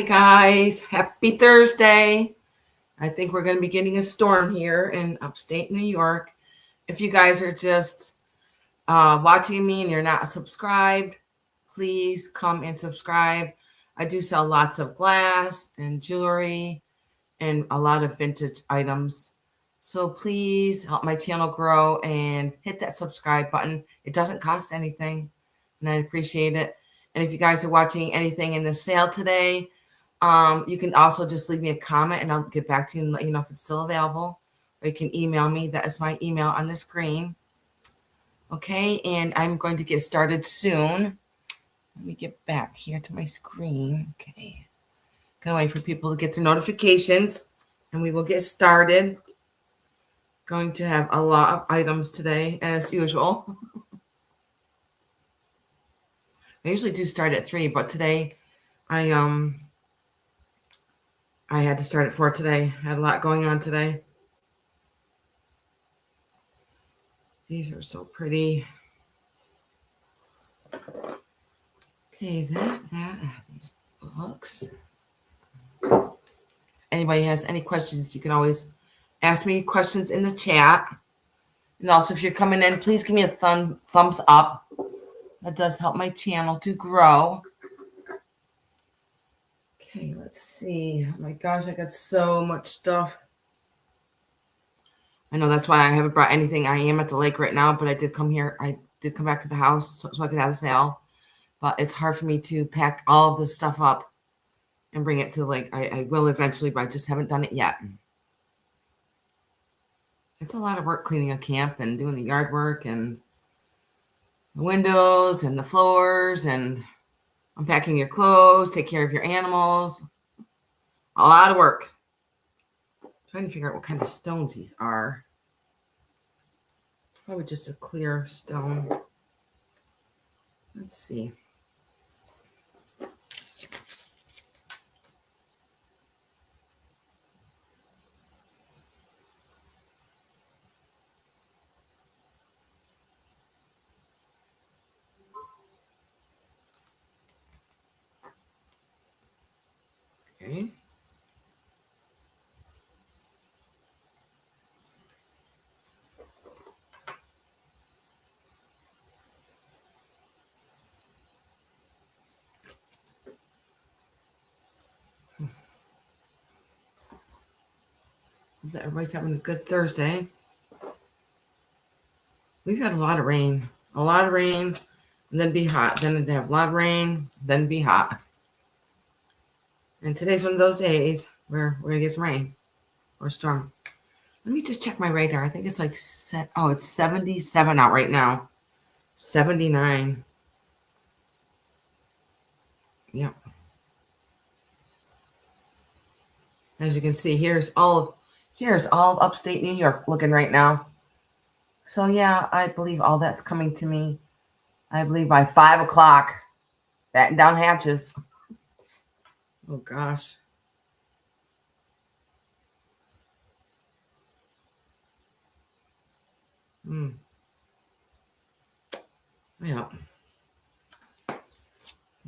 Hi, guys. Happy Thursday. I think we're going to be getting a storm here in upstate New York. If you guys are just watching me and you're not subscribed, please come and subscribe. I do sell lots of glass and jewelry and a lot of vintage items. So please help my channel grow and hit that subscribe button. It doesn't cost anything, and I appreciate it. And if you guys are watching anything in the sale today, you can also just leave me a comment and I'll get back to you and let you know if it's still available. Or you can email me. That is my email on the screen. Okay, and I'm going to get started soon. Let me get back here to my screen. Okay. Gonna wait for people to get their notifications and we will get started. Going to have a lot of items today, as usual. I usually do start at 3, but today I had to start at 4 today. I had a lot going on today. These are so pretty. Okay, these books. If anybody has any questions, you can always ask me questions in the chat. And also, if you're coming in, please give me a thumbs up. That does help my channel to grow. Okay, let's see. Oh my gosh, I got so much stuff. I know that's why I haven't brought anything. I am at the lake right now, but I did come here. I did come back to the house so I could have a sale. But it's hard for me to pack all of this stuff up and bring it to the lake. I will eventually, but I just haven't done it yet. It's a lot of work cleaning a camp and doing the yard work and the windows and the floors and unpacking your clothes, take care of your animals. A lot of work. Trying to figure out what kind of stones these are. Probably just a clear stone. Let's see. Okay. Everybody's having a good Thursday. We've had a lot of rain, and then be hot. Then they have a lot of rain, then be hot. And today's one of those days where we're gonna get some rain or storm. Let me just check my radar. I think it's like it's 77 out right now. 79. Yep. As you can see, here's all of upstate New York looking right now. So yeah, I believe all that's coming to me. I believe by 5 o'clock, batten down hatches. Oh gosh. Yeah. We'll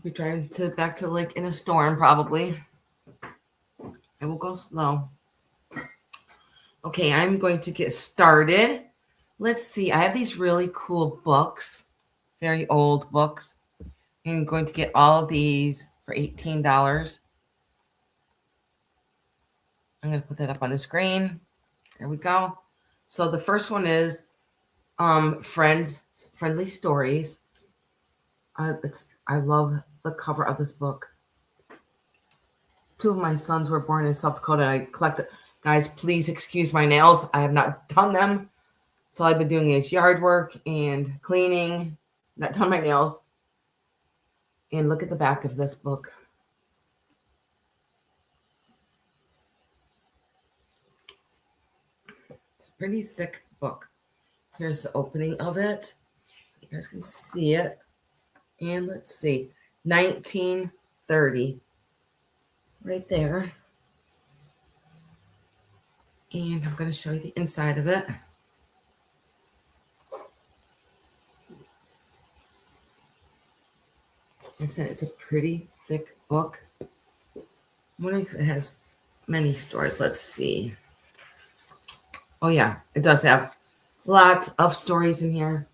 be driving back to the lake in a storm probably. It will go slow. Okay, I'm going to get started. Let's see. I have these really cool books, very old books. I'm going to get all of these for $18. I'm going to put that up on the screen. There we go. So the first one is Friendly Stories. I love the cover of this book. 2 of my sons were born in South Dakota. I collected. Guys, please excuse my nails. I have not done them. So I've been doing is yard work and cleaning. Not done my nails. And look at the back of this book. It's a pretty thick book. Here's the opening of it. You guys can see it. And let's see. 1930. Right there. And I'm going to show you the inside of it. I said it's a pretty thick book. wondering if it has many stories. Let's see. Oh, yeah, it does have lots of stories in here.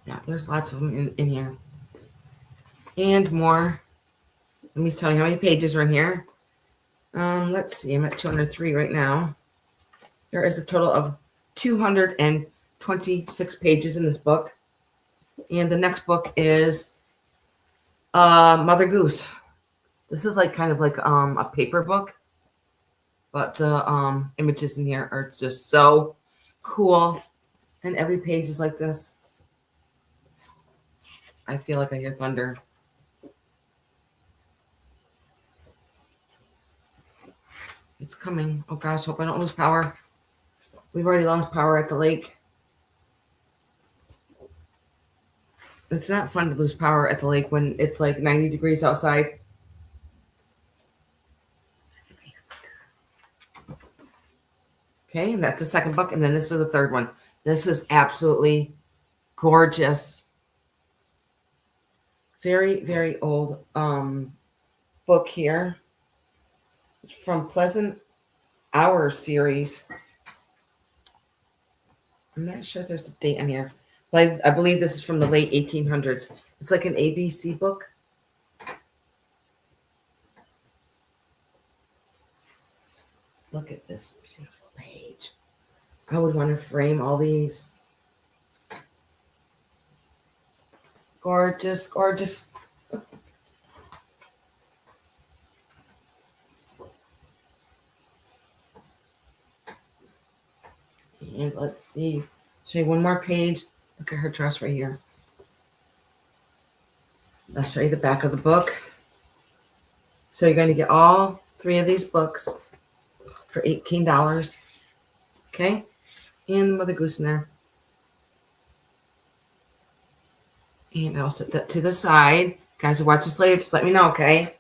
Yeah, there's lots of them in here. And more. Let me tell you how many pages are in here. Let's see. I'm at 203 right now. There is a total of 226 pages in this book. And the next book is Mother Goose. This is like kind of like a paper book, but the images in here are just so cool. And every page is like this. I feel like I hear thunder. It's coming. Oh gosh, hope I don't lose power. We've already lost power at the lake. It's not fun to lose power at the lake when it's like 90 degrees outside. Okay, and that's the second book. And then this is the third one. This is absolutely gorgeous. Very, very old book here. It's from Pleasant Hours series. I'm not sure if there's a date on here, but I believe this is from the late 1800s. It's like an ABC book. Look at this beautiful page. I would want to frame all these. Gorgeous, gorgeous. And let's see. Show you one more page. Look at her dress right here. I'll show you the back of the book. So you're going to get all three of these books for $18. Okay? And Mother Goose in there. And I'll set that to the side. Guys who watch this later, just let me know, okay?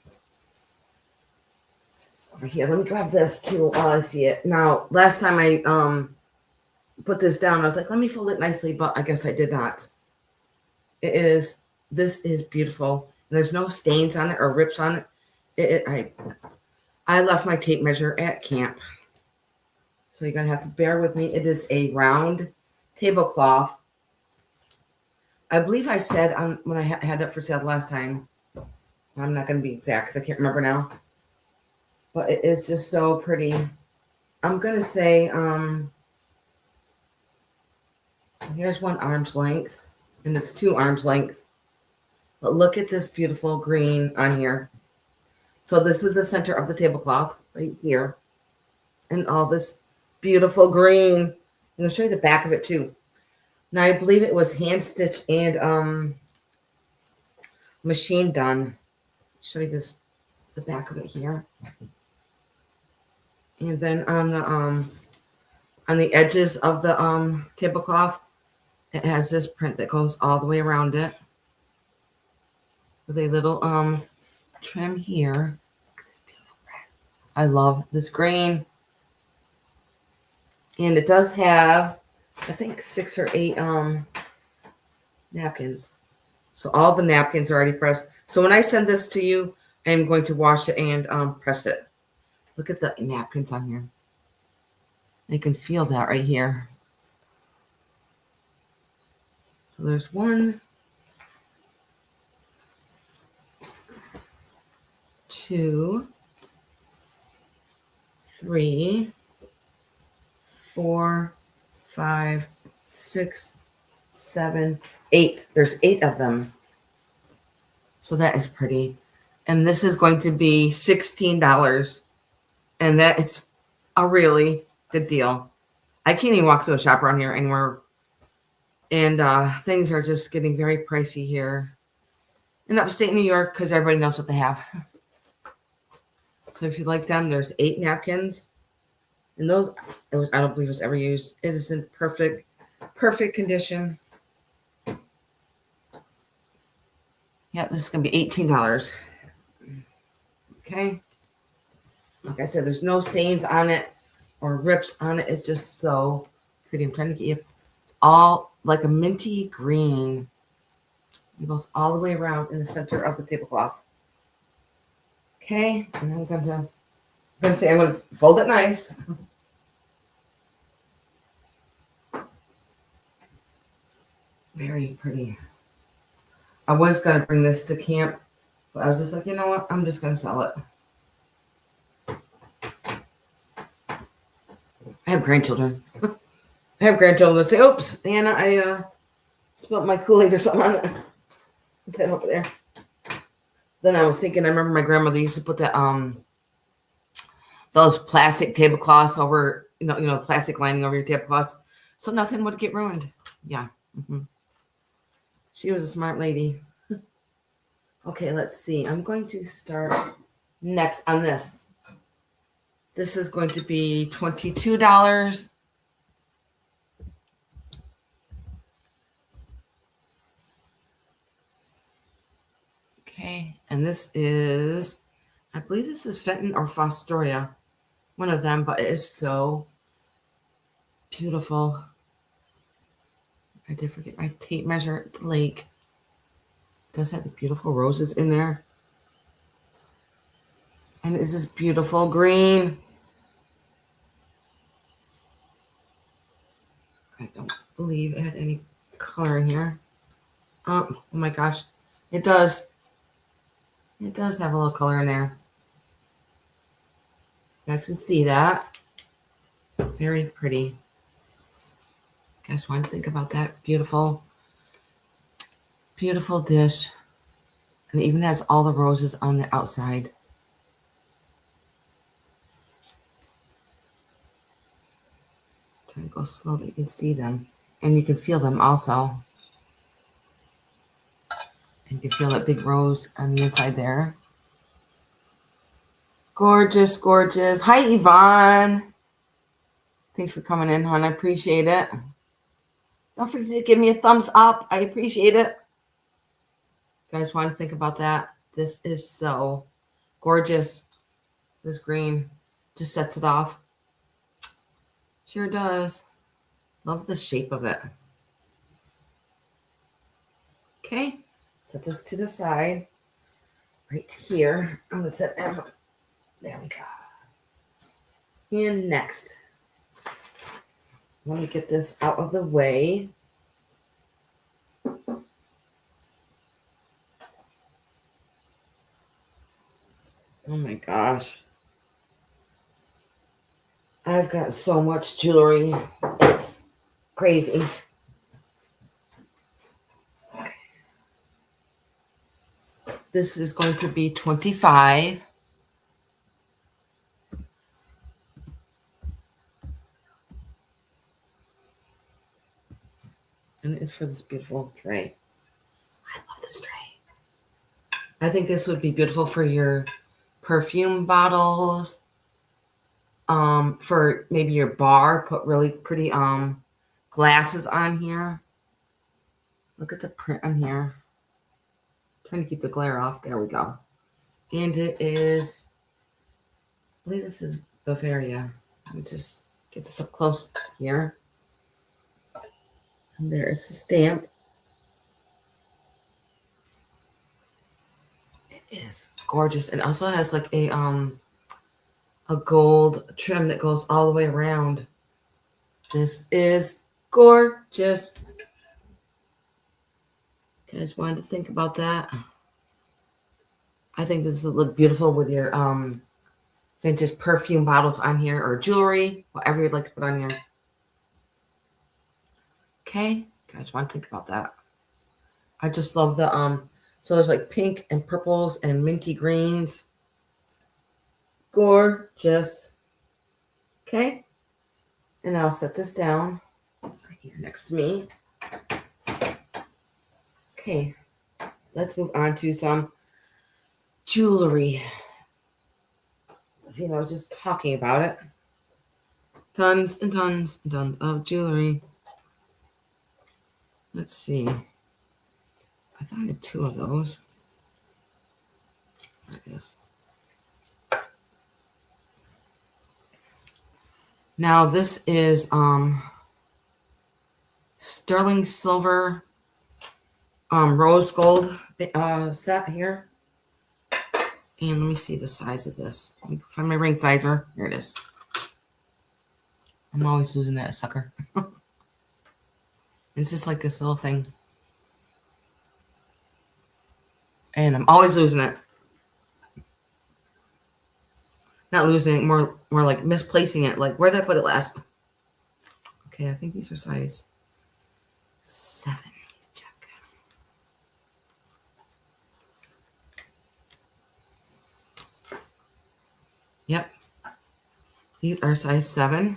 It's over here. Let me grab this too while I see it. Now, last time I put this down, I was like, let me fold it nicely, but I guess I did not. This is beautiful. There's no stains on it or rips on it. I left my tape measure at camp. So you're going to have to bear with me. It is a round tablecloth. I believe I said when I had it for sale last time, I'm not going to be exact because I can't remember now. But it is just so pretty. I'm going to say, here's one arm's length, and it's 2 arms length. But look at this beautiful green on here. So this is the center of the tablecloth right here. And all this beautiful green. I'm going to show you the back of it too. Now, I believe it was hand stitched and machine done. Show you the back of it here. And then on the edges of the tablecloth, it has this print that goes all the way around it with a little trim here. Look at this beautiful print. I love this green. And it does have, I think, 6 or 8 napkins. So all the napkins are already pressed. So when I send this to you, I'm going to wash it and press it. Look at the napkins on here. You can feel that right here. So there's 1, 2, 3, 4, 5, 6, 7, 8. There's 8 of them. So that is pretty. And this is going to be $16. And that is a really good deal. I can't even walk to a shop around here anymore. And things are just getting very pricey here in upstate New York because everybody knows what they have. So if you like them, there's 8 napkins. And those, I don't believe it was ever used. It is in perfect condition. Yeah, this is going to be $18. Okay. Like I said, there's no stains on it or rips on it. It's just so pretty. I'm trying to get you all like a minty green. It goes all the way around in the center of the tablecloth. Okay, and I'm gonna fold it nice. Very pretty. I was gonna bring this to camp, but I was just like, you know what? I'm just gonna sell it. I have grandchildren. I have grandchildren that say, "Oops, Anna, I spilled my Kool-Aid or something on it." Put that over there. Then I was thinking, I remember my grandmother used to put that those plastic tablecloths over, plastic lining over your tablecloths, so nothing would get ruined. Yeah. She was a smart lady. Okay, let's see. I'm going to start next on this. This is going to be $22. Okay, and this is, I believe this is Fenton or Fostoria, one of them, but it is so beautiful. I did forget my tape measure at the lake. It does have the beautiful roses in there. And it's this beautiful green. I don't believe it had any color in here. Oh my gosh. It does. It does have a little color in there. You guys can see that. Very pretty. You guys want to think about that beautiful, beautiful dish. And it even has all the roses on the outside. Try to go slow that you can see them. And you can feel them also. And you can feel that big rose on the inside there. Gorgeous, gorgeous. Hi, Yvonne. Thanks for coming in, hon. I appreciate it. Don't forget to give me a thumbs up. I appreciate it. You guys want to think about that? This is so gorgeous. This green just sets it off. Sure does. Love the shape of it. Okay. Set this to the side. Right here. I'm going to set that. There we go. And next. Let me get this out of the way. Oh my gosh. I've got so much jewelry. It's crazy. Okay. This is going to be $25. And it's for this beautiful tray. I love this tray. I think this would be beautiful for your perfume bottles. For maybe your bar, put really pretty glasses on here. Look at the print on here. I'm trying to keep the glare off. There we go. And it is, I believe this is Bavaria. Let me just get this up close here. And there's a stamp. It is gorgeous. And also has like a gold trim that goes all the way around. This is gorgeous. You guys wanted to think about that? I think this would look beautiful with your vintage perfume bottles on here or jewelry, whatever you'd like to put on here. Okay, you guys want to think about that? I just love the so there's like pink and purples and minty greens. Gorgeous. Okay, and I'll set this down right here next to me. Okay, let's move on to some jewelry. See, I was just talking about it. Tons and tons and tons of jewelry. Let's see. I thought I had 2 of those. There it is. Now this is sterling silver rose gold set here. And let me see the size of this. Let me find my ring sizer. Here it is. I'm always losing that sucker. It's just like this little thing. And I'm always losing it. Not losing it, more like misplacing it. Like, where did I put it last? Okay, I think these are size 7. Let's check. Yep. These are size 7.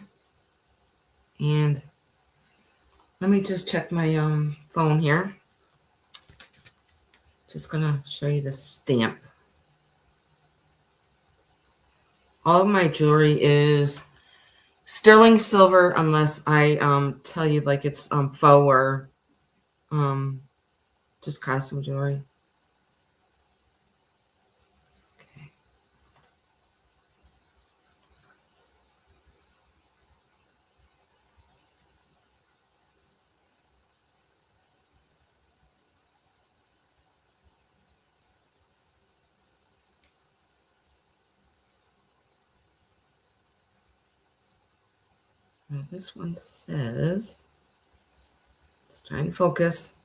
And let me just check my phone here. Just gonna show you the stamp. All of my jewelry is sterling silver, unless I tell you like it's faux or just costume jewelry. Okay. Now this one says, let's try and focus.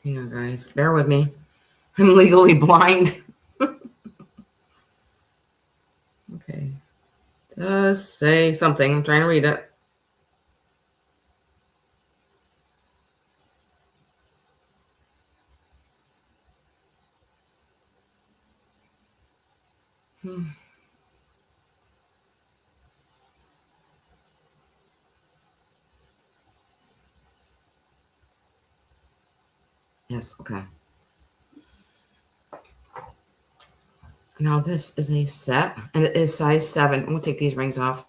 Hang on, guys. Bear with me. I'm legally blind. Okay. Does say something. I'm trying to read it. Yes, okay. Now this is a set, and it is size 7. I'm going to take these rings off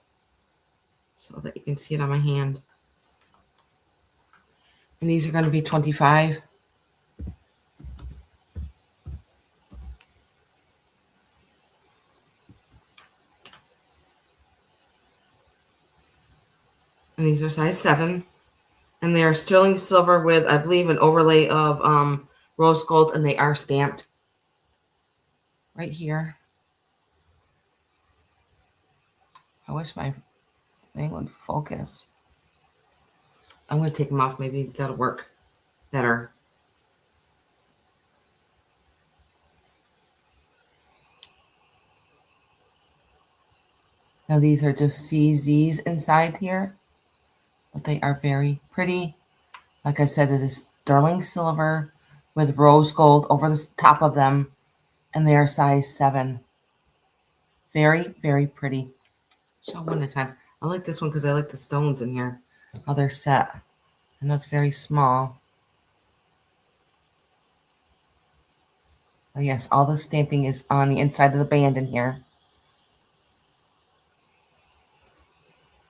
so that you can see it on my hand. And these are going to be 25. And these are size 7. And they are sterling silver with, I believe, an overlay of rose gold, and they are stamped right here. I wish my thing would focus. I'm going to take them off. Maybe that'll work better. Now these are just CZs inside here, but they are very pretty. Like I said, it is sterling silver with rose gold over the top of them, and they are size 7. Very, very pretty. Show one at a time. I like this one because I like the stones in here, how they're set. I know it's very small. Oh yes, all the stamping is on the inside of the band in here.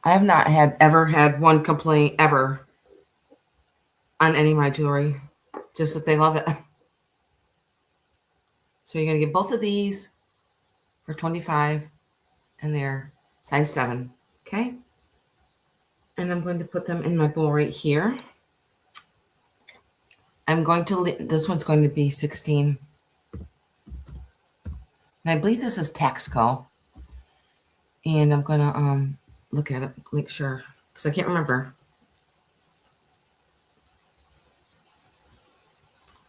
I have not ever had one complaint ever on any of my jewelry. Just that they love it. So you're going to get both of these for 25, and they're size 7. Okay? And I'm going to put them in my bowl right here. I'm going to, this one's going to be 16. And I believe this is Texaco. And I'm going to look at it, make sure, because I can't remember.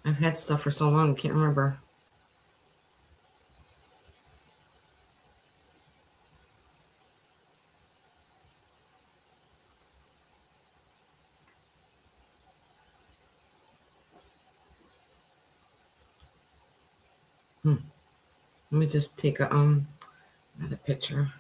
I've had stuff for so long, I can't remember. Let me just take a another picture.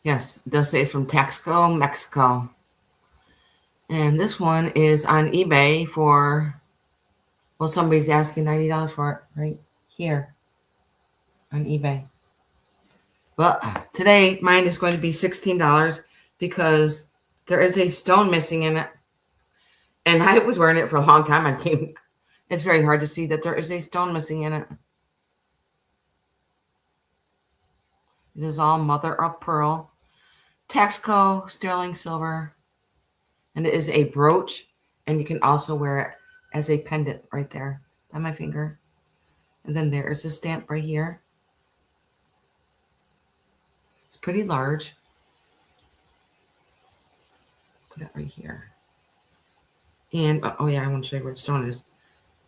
Yes, it does say from Texaco, Mexico. And this one is on eBay for, well, somebody's asking $90 for it right here on eBay. But today mine is going to be $16 because there is a stone missing in it. And I was wearing it for a long time. It's very hard to see that there is a stone missing in it. It is all mother of pearl, Texaco sterling silver, and it is a brooch. And you can also wear it as a pendant right there by my finger. And then there is a stamp right here. It's pretty large. Put it right here. And oh yeah, I want to show you where the stone is.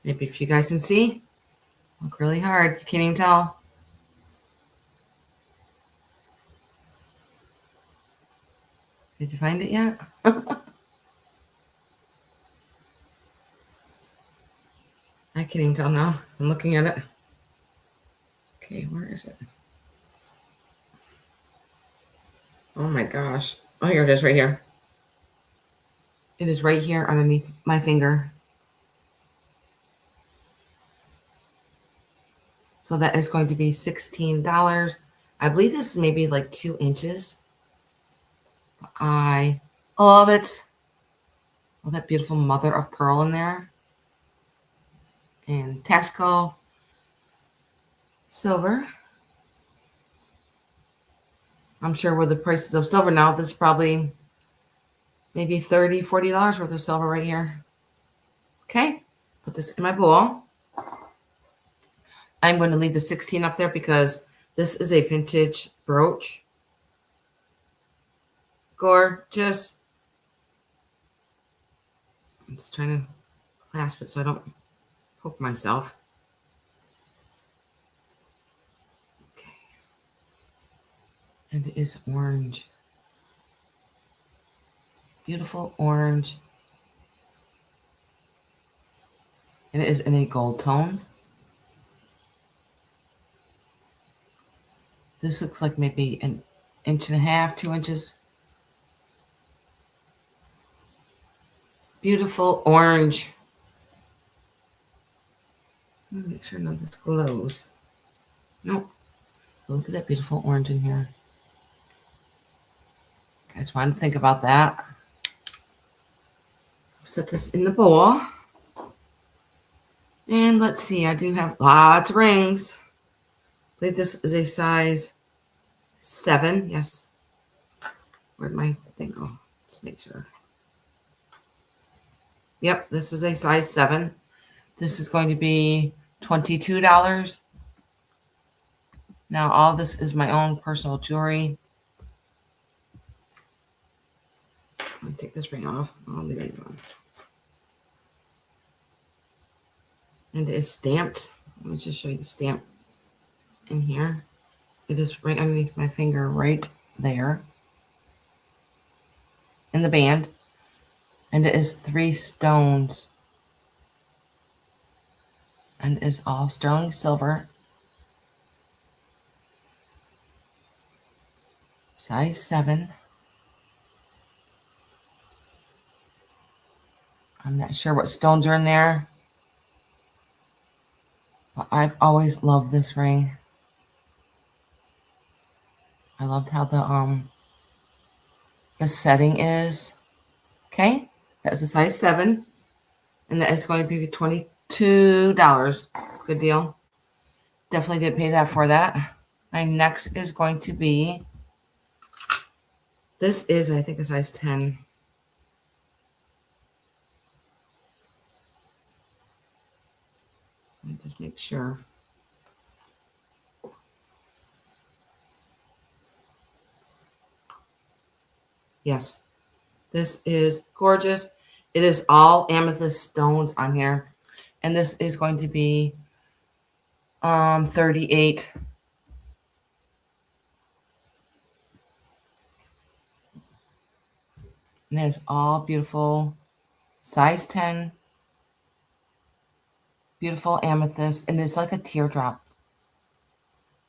Maybe if you guys can see, look really hard. You can't even tell. Did you find it yet? I can't even tell now. I'm looking at it. Okay, where is it? Oh my gosh. Oh, here it is right here. It is right here underneath my finger. So that is going to be $16. I believe this is maybe like 2 inches. I love it. Oh, that beautiful mother of pearl in there. And Texaco silver. I'm sure with the prices of silver now, this is probably maybe $30, $40 worth of silver right here. Okay, put this in my bowl. I'm going to leave the 16 up there because this is a vintage brooch. Gorgeous. I'm just trying to clasp it so I don't poke myself. Okay. And it is orange. Beautiful orange. And it is in a gold tone. This looks like maybe an 1.5 inches, 2 inches. Beautiful orange. Let me make sure none of this glows. Nope. Look at that beautiful orange in here. Guys, want to think about that. Set this in the bowl. And let's see, I do have lots of rings. I believe this is a size 7. Yes. Where'd my thing go? Let's make sure. Yep, this is a size 7. This is going to be $22. Now, all this is my own personal jewelry. Let me take this ring off. I'll leave it on. And it is stamped. Let me just show you the stamp in here. It is right underneath my finger, right there. In the band. And it is 3 stones. And it is all sterling silver. Size 7. I'm not sure what stones are in there. But I've always loved this ring. I loved how the setting is. Okay, that's a size 7. And that is going to be $22. Good deal. Definitely didn't pay that for that. My next is going to be, this is, I think, a size 10. Let me just make sure. Yes, this is gorgeous. It is all amethyst stones on here. And this is going to be 38. And it's all beautiful. Size 10. Beautiful amethyst. And it's like a teardrop.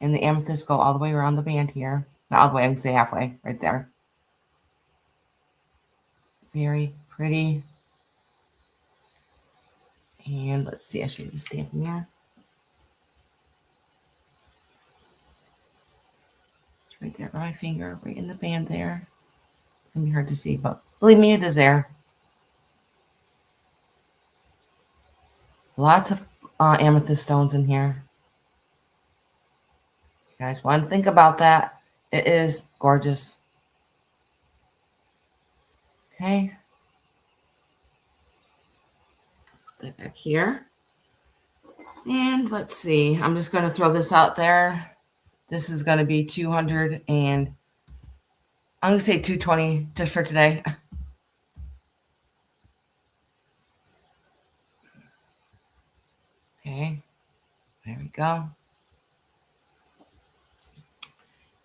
And the amethysts go all the way around the band here. Not all the way, I can say halfway, right there. Very pretty. pretty. And let's see, I should use the stamp in here. It's right there on my finger, right in the band there. It's gonna be hard to see, but believe me, it is there. Lots of amethyst stones in here. You guys want to think about that. It is gorgeous. Okay. Put that back here. And let's see. I'm just going to throw this out there. This is going to be 200 and I'm going to say 220 just for today. Okay. There we go.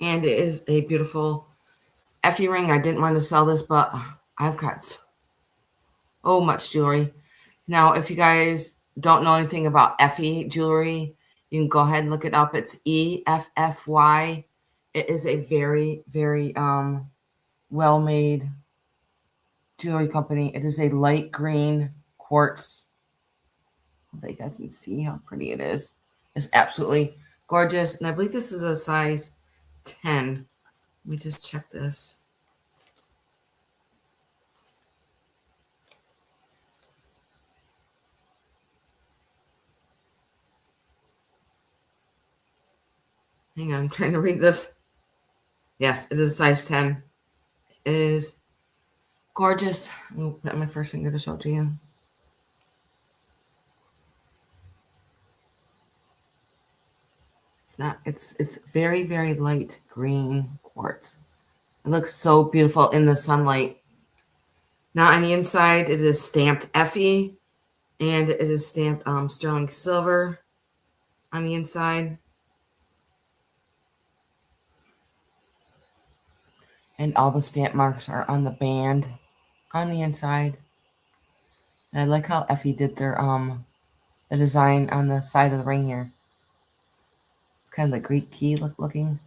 And it is a beautiful Effie ring. I didn't want to sell this, but I've got so much jewelry. Now, if you guys don't know anything about Effie jewelry, you can go ahead and look it up. It's EFFY. It is a very, very well-made jewelry company. It is a light green quartz. Hope that you guys can see how pretty it is. It's absolutely gorgeous. And I believe this is a size 10. Let me just check this. Hang on, I'm trying to read this. Yes, it is a size 10. It is gorgeous. I'm going to put it on my first finger to show it to you. It's very, very light green quartz. It looks so beautiful in the sunlight. Now on the inside, it is stamped Effie, and it is stamped sterling silver on the inside. And all the stamp marks are on the band on the inside. And I like how Effie did their the design on the side of the ring here. It's kind of like Greek key looking.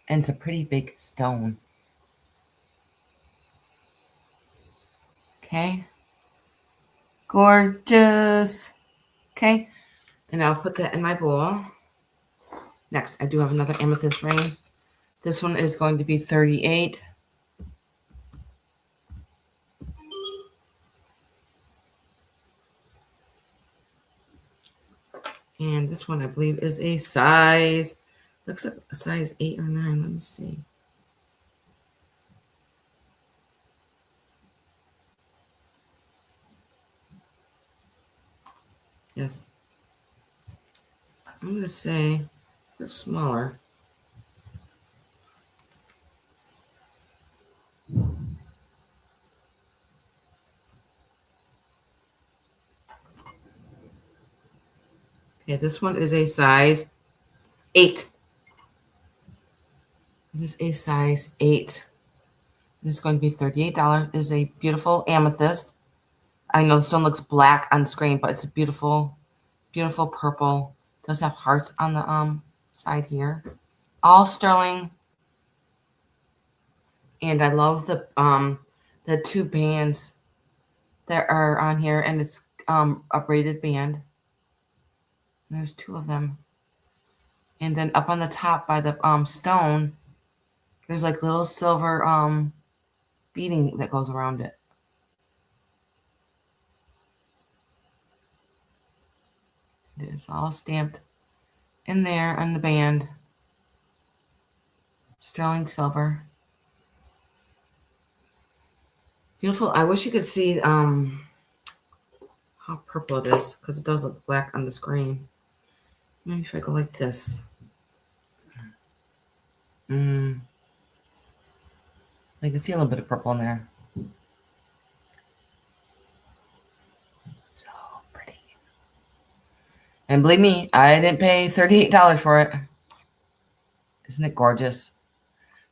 And it's a pretty big stone. Okay. Gorgeous. Okay. And I'll put that in my bowl. Next, I do have another amethyst ring. This one is going to be 38. And this one, I believe, is a size, looks like a size 8 or 9. Let me see. Yes. I'm going to say it's smaller. Okay, this one is a size 8. This is a size 8. It's going to be $38. It is a beautiful amethyst. I know the stone looks black on screen, but it's a beautiful, beautiful purple. It does have hearts on the side here. All sterling. And I love the 2 bands that are on here, and it's a braided band. There's 2 of them. And then up on the top by the stone, there's like little silver beading that goes around it. It's all stamped in there on the band. Sterling silver. Beautiful. I wish you could see how purple it is, because it does look black on the screen. Maybe if I go like this. I can see a little bit of purple in there. So pretty. And believe me, I didn't pay $38 for it. Isn't it gorgeous?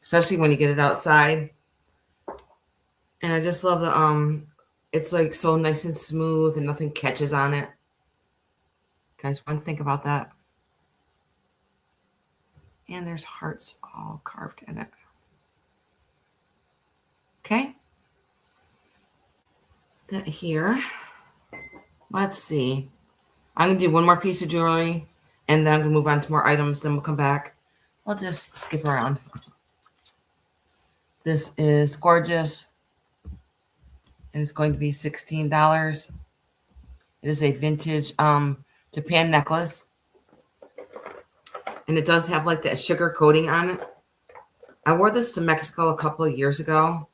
Especially when you get it outside. And I just love the it's like so nice and smooth and nothing catches on it. Guys, want to think about that? And there's hearts all carved in it. Okay. That here. Let's see. I'm going to do one more piece of jewelry, and then I'm going to move on to more items. Then we'll come back. We'll just skip around. This is gorgeous. And it's going to be $16. It is a vintage Japan necklace. And it does have like that sugar coating on it. I wore this to Mexico a couple of years ago.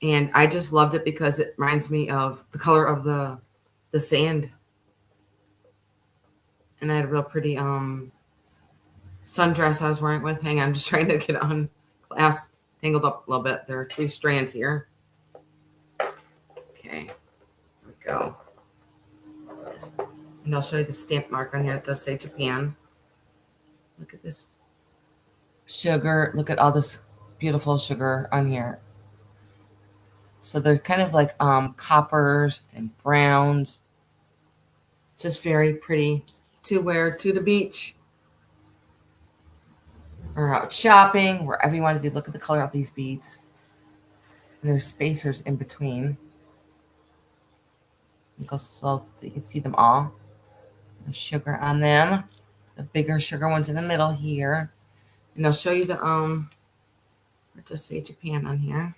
And I just loved it because it reminds me of the color of the sand. And I had a real pretty sundress I was wearing it with. Hang on, I'm just trying to get on class tangled up a little bit. There are 3 strands here. Okay, here we go. And I'll show you the stamp mark on here. It does say Japan. Look at this sugar. Look at all this beautiful sugar on here. So they're kind of like coppers and browns. Just very pretty to wear to the beach or out shopping, wherever you want to do. Look at the color of these beads. And there's spacers in between. Go slow so you can see them all. The sugar on them. The bigger sugar ones in the middle here. And I'll show you the let's just say Japan on here.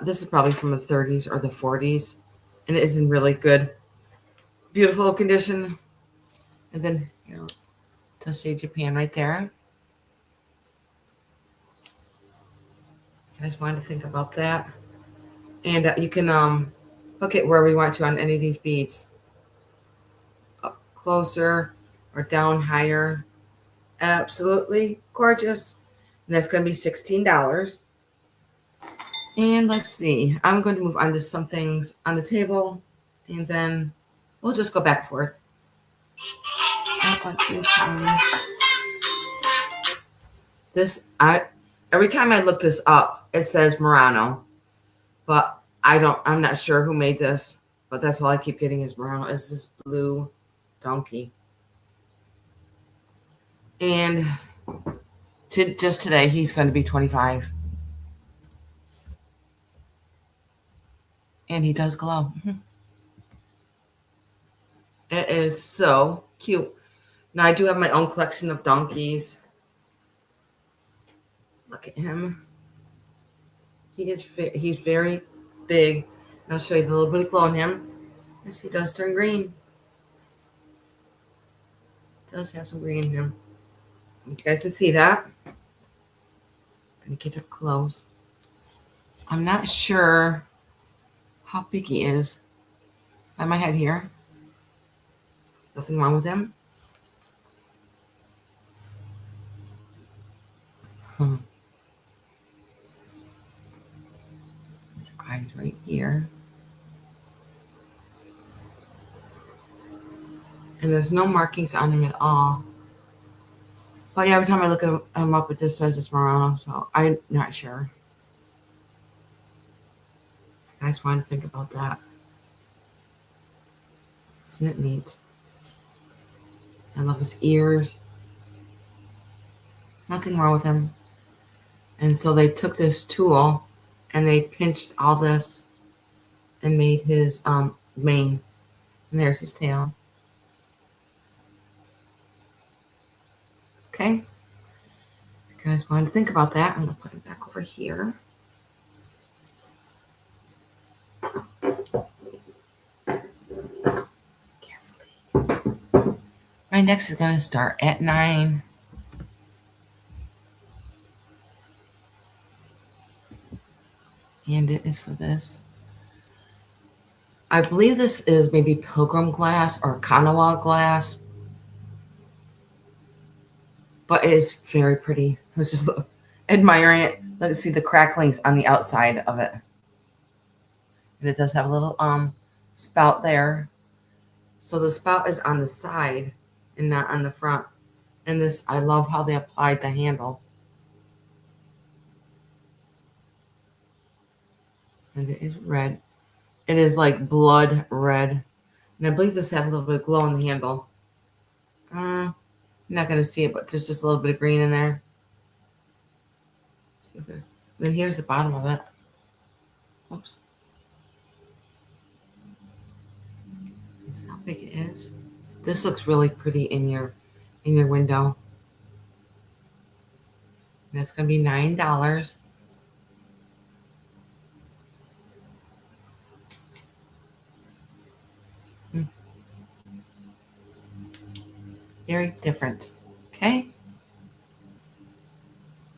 This is probably from the 30s or the 40s. And it is in really good, beautiful condition. And then here, it does say Japan right there. I just wanted to think about that. And you can hook it wherever you want to on any of these beads. Up closer or down higher. Absolutely gorgeous. And that's going to be $16. And let's see. I'm going to move on to some things on the table. And then we'll just go back and forth. Let's see. Every time I look this up, it says Murano. But I'm not sure who made this, but that's all I keep getting is Murano, is this blue donkey. And just today, he's going to be 25. And he does glow. It is so cute. Now, I do have my own collection of donkeys. Look at him. He's very big. I'll show you the little bit of glow on him. Yes, he does turn green. Does have some green in him. You guys can see that. Gonna get up close. I'm not sure how big he is. By my head here. Nothing wrong with him. His eyes right here. And there's no markings on him at all. But yeah, every time I look at him up, it just says it's Murano, so I'm not sure. I just wanted to think about that. Isn't it neat? I love his ears. Nothing wrong with him. And so they took this tool and they pinched all this and made his mane. And there's his tail. Okay. You guys wanted to think about that. I'm going to put it back over here. Carefully. My next is going to start at 9. And it is for this. I believe this is maybe pilgrim glass or Kanawa glass. But it is very pretty. I was just admiring it. Let's see the cracklings on the outside of it. And it does have a little spout there. So the spout is on the side and not on the front. And this, I love how they applied the handle. And it is red. It is like blood red. And I believe this had a little bit of glow on the handle. You're not going to see it, but there's just a little bit of green in there. See if there's. Then here's the bottom of it. Oops. This is how big it is. This looks really pretty in your window. And that's going to be $9. Very different. Okay.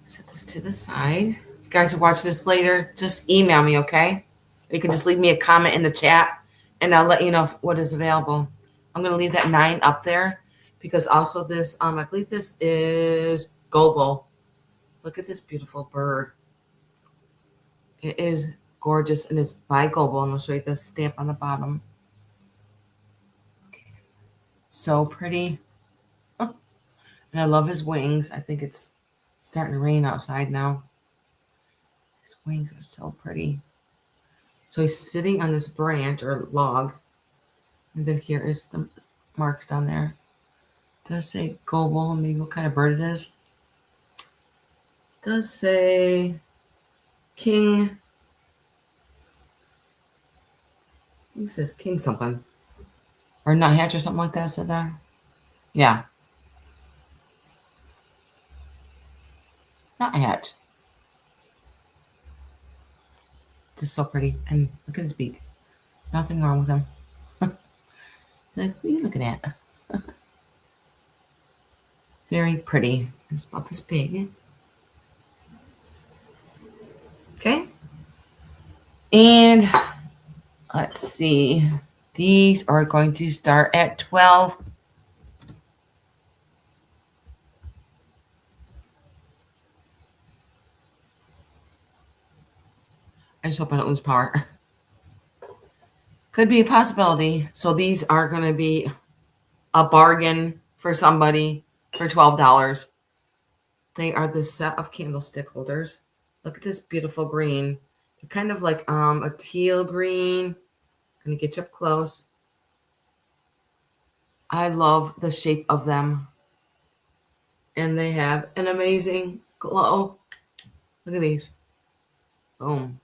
Set this to the side. If you guys are watching this later, just email me, okay? Or you can just leave me a comment in the chat and I'll let you know what is available. I'm going to leave that 9 up there because also this, I believe this is Goble. Look at this beautiful bird. It is gorgeous and it's by Goble. And I'll show you the stamp on the bottom. Okay. So pretty. And I love his wings. I think it's starting to rain outside now. His wings are so pretty. So he's sitting on this branch or log. And then here is the marks down there. It does say Goble, maybe what kind of bird it is. It does say King. I think it says King something. Or nuthatch or something like that, said that. Yeah. Nuthatch. Just so pretty. And look at his beak. Nothing wrong with him. Like, what are you looking at? Very pretty. It's about this big. Okay. And let's see. These are going to start at 12. I just hope I don't lose power. Could be a possibility. So these are going to be a bargain for somebody for $12. They are the set of candlestick holders. Look at this beautiful green. They're kind of like a teal green. I'm going to get you up close. I love the shape of them. And they have an amazing glow. Look at these. Boom.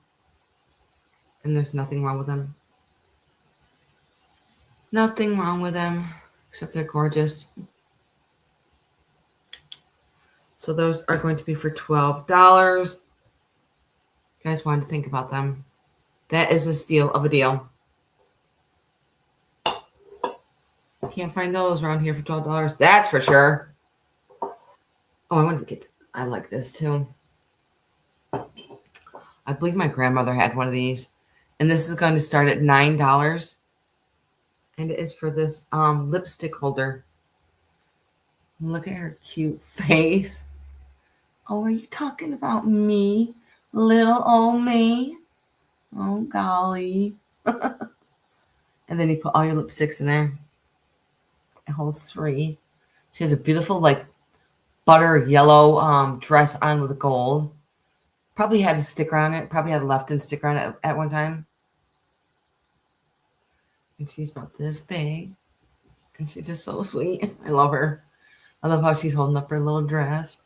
And there's nothing wrong with them. Nothing wrong with them, except they're gorgeous. So those are going to be for $12. You guys wanted to think about them. That is a steal of a deal. Can't find those around here for $12. That's for sure. Oh, I wanted to get, I like this too. I believe my grandmother had one of these. And this is going to start at $9. And it is for this lipstick holder. Look at her cute face. Oh, are you talking about me? Little old me? Oh, golly. And then you put all your lipsticks in there. It holds 3. She has a beautiful, like, butter yellow dress on with gold. Probably had a sticker on it. Probably had a left-in sticker on it at one time. And she's about this big. And she's just so sweet. I love her. I love how she's holding up her little dress.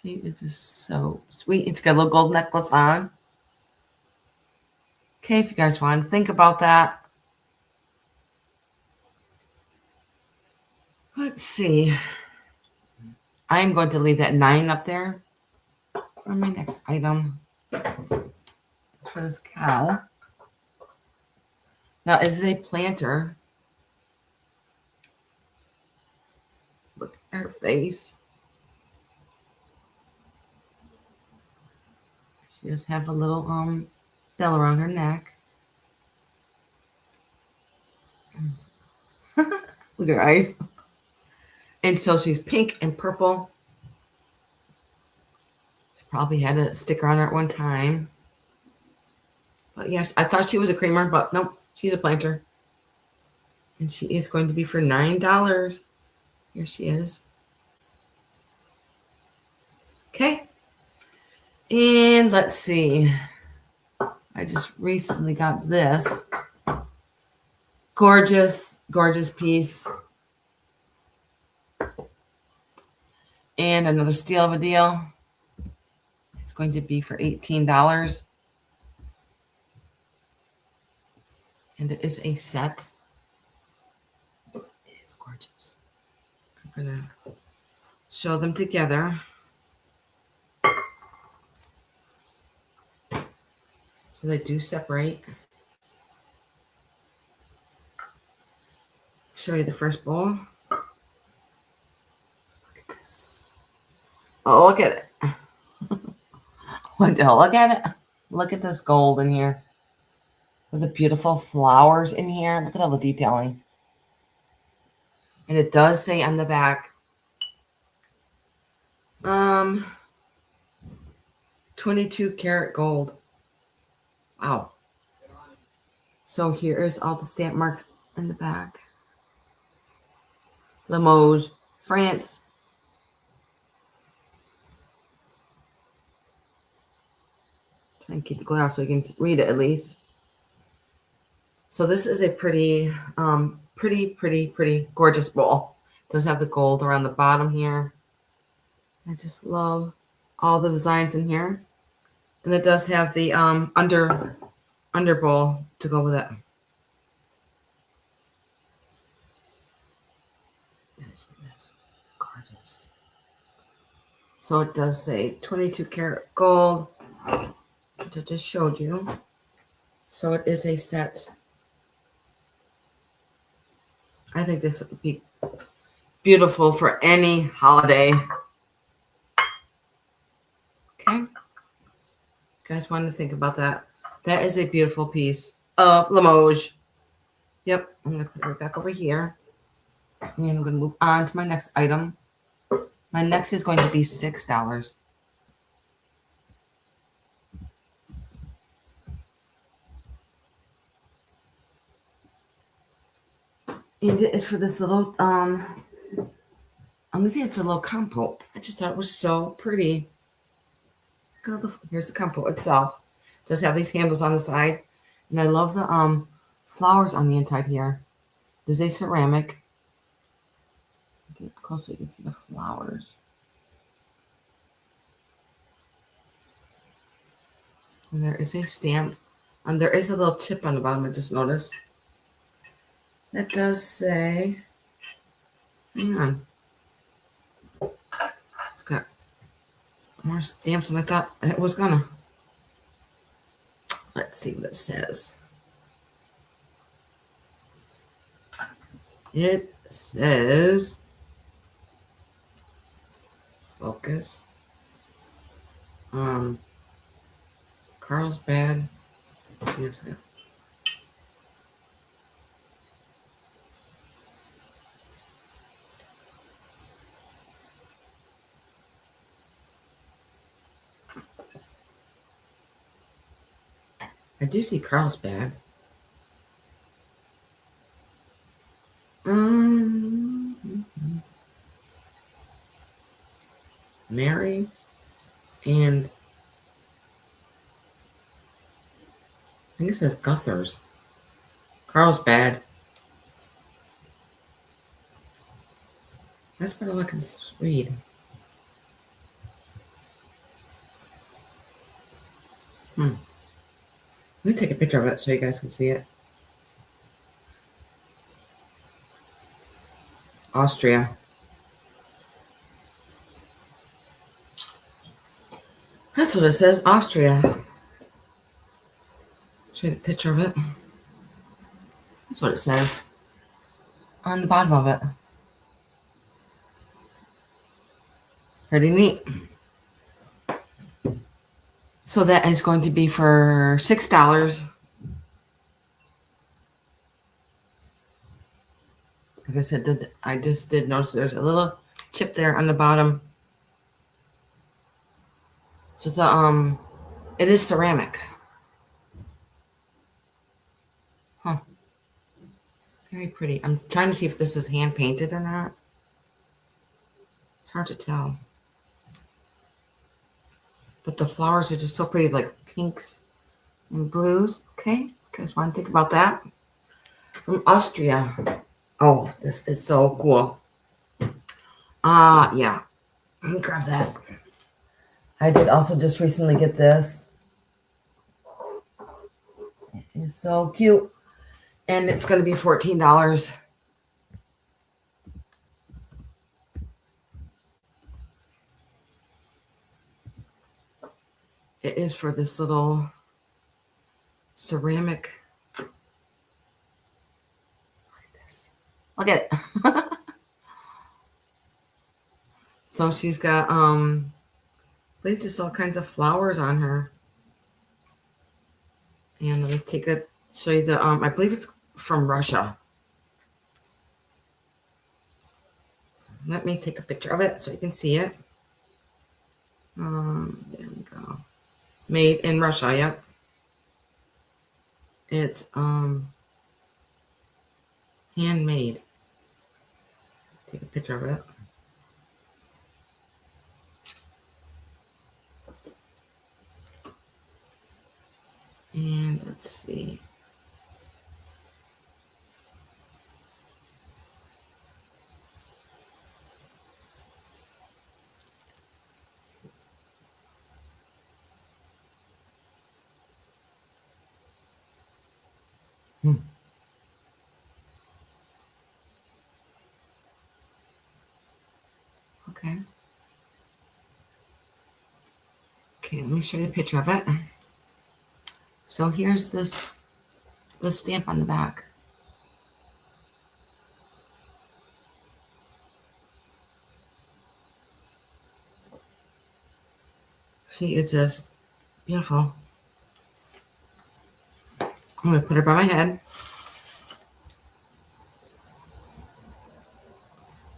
She is just so sweet. It's got a little gold necklace on. Okay, if you guys want to think about that. Let's see. I'm going to leave that 9 up there for my next item. For this cow. Now, is it a planter? Look at her face. She does have a little bell around her neck. Look at her eyes. And so she's pink and purple. She probably had a sticker on her at one time. But yes, I thought she was a creamer, but nope, she's a planter. And she is going to be for $9. Here she is. Okay. And let's see. I just recently got this. Gorgeous, gorgeous piece. And another steal of a deal. It's going to be for $18. And it is a set. This is gorgeous. I'm going to show them together. So they do separate. Show you the first bowl. Look at this. Oh, look at it. Look at it. Look at this gold in here. With the beautiful flowers in here. Look at all the detailing. And it does say on the back, 22 karat gold. Wow. So here is all the stamp marks in the back. Limoges, France. Try and keep the glare off so you can read it at least. So this is a pretty gorgeous bowl. It does have the gold around the bottom here. I just love all the designs in here. And it does have the under bowl to go with it. Yes, gorgeous. So it does say 22 karat gold, which I just showed you. So it is a set. I think this would be beautiful for any holiday. Okay. You guys want to think about that. That is a beautiful piece of Limoges. Yep. I'm going to put it right back over here. And I'm going to move on to my next item. My next is going to be $6. And it's for this little, I'm going to say it's a little compote. I just thought it was so pretty. Here's the compote itself. It does have these handles on the side. And I love the flowers on the inside here. There's a ceramic. Get close so you can see the flowers. And there is a stamp. And there is a little chip on the bottom, I just noticed. That does say, hang on. It's got more stamps than I thought it was gonna. Let's see what it says. It says, focus. Carlsbad. Yes, I do see Carlsbad. Mary and I think it says Guthers. Carlsbad. That's what all I can read. Let me take a picture of it so you guys can see it. Austria. That's what it says, Austria. Show you the picture of it. That's what it says on the bottom of it. Pretty neat. So that is going to be for $6. Like I said, I just did notice there's a little chip there on the bottom. So it's it is ceramic. Huh. Very pretty. I'm trying to see if this is hand painted or not. It's hard to tell. But the flowers are just so pretty, like pinks and blues. Okay, you guys want to think about that? From Austria. Oh, this is so cool. Yeah. Let me grab that. I did also just recently get this. It's so cute. And it's going to be $14. It is for this little ceramic. Look at this. Look at it. So she's got, I believe, just all kinds of flowers on her. And let me show you the, I believe it's from Russia. Let me take a picture of it so you can see it. There we go. Made in Russia, yep. It's handmade. Take a picture of it. And let's see. Okay. Okay, let me show you the picture of it. So here's the stamp on the back. She is just beautiful. I'm going to put her by my head.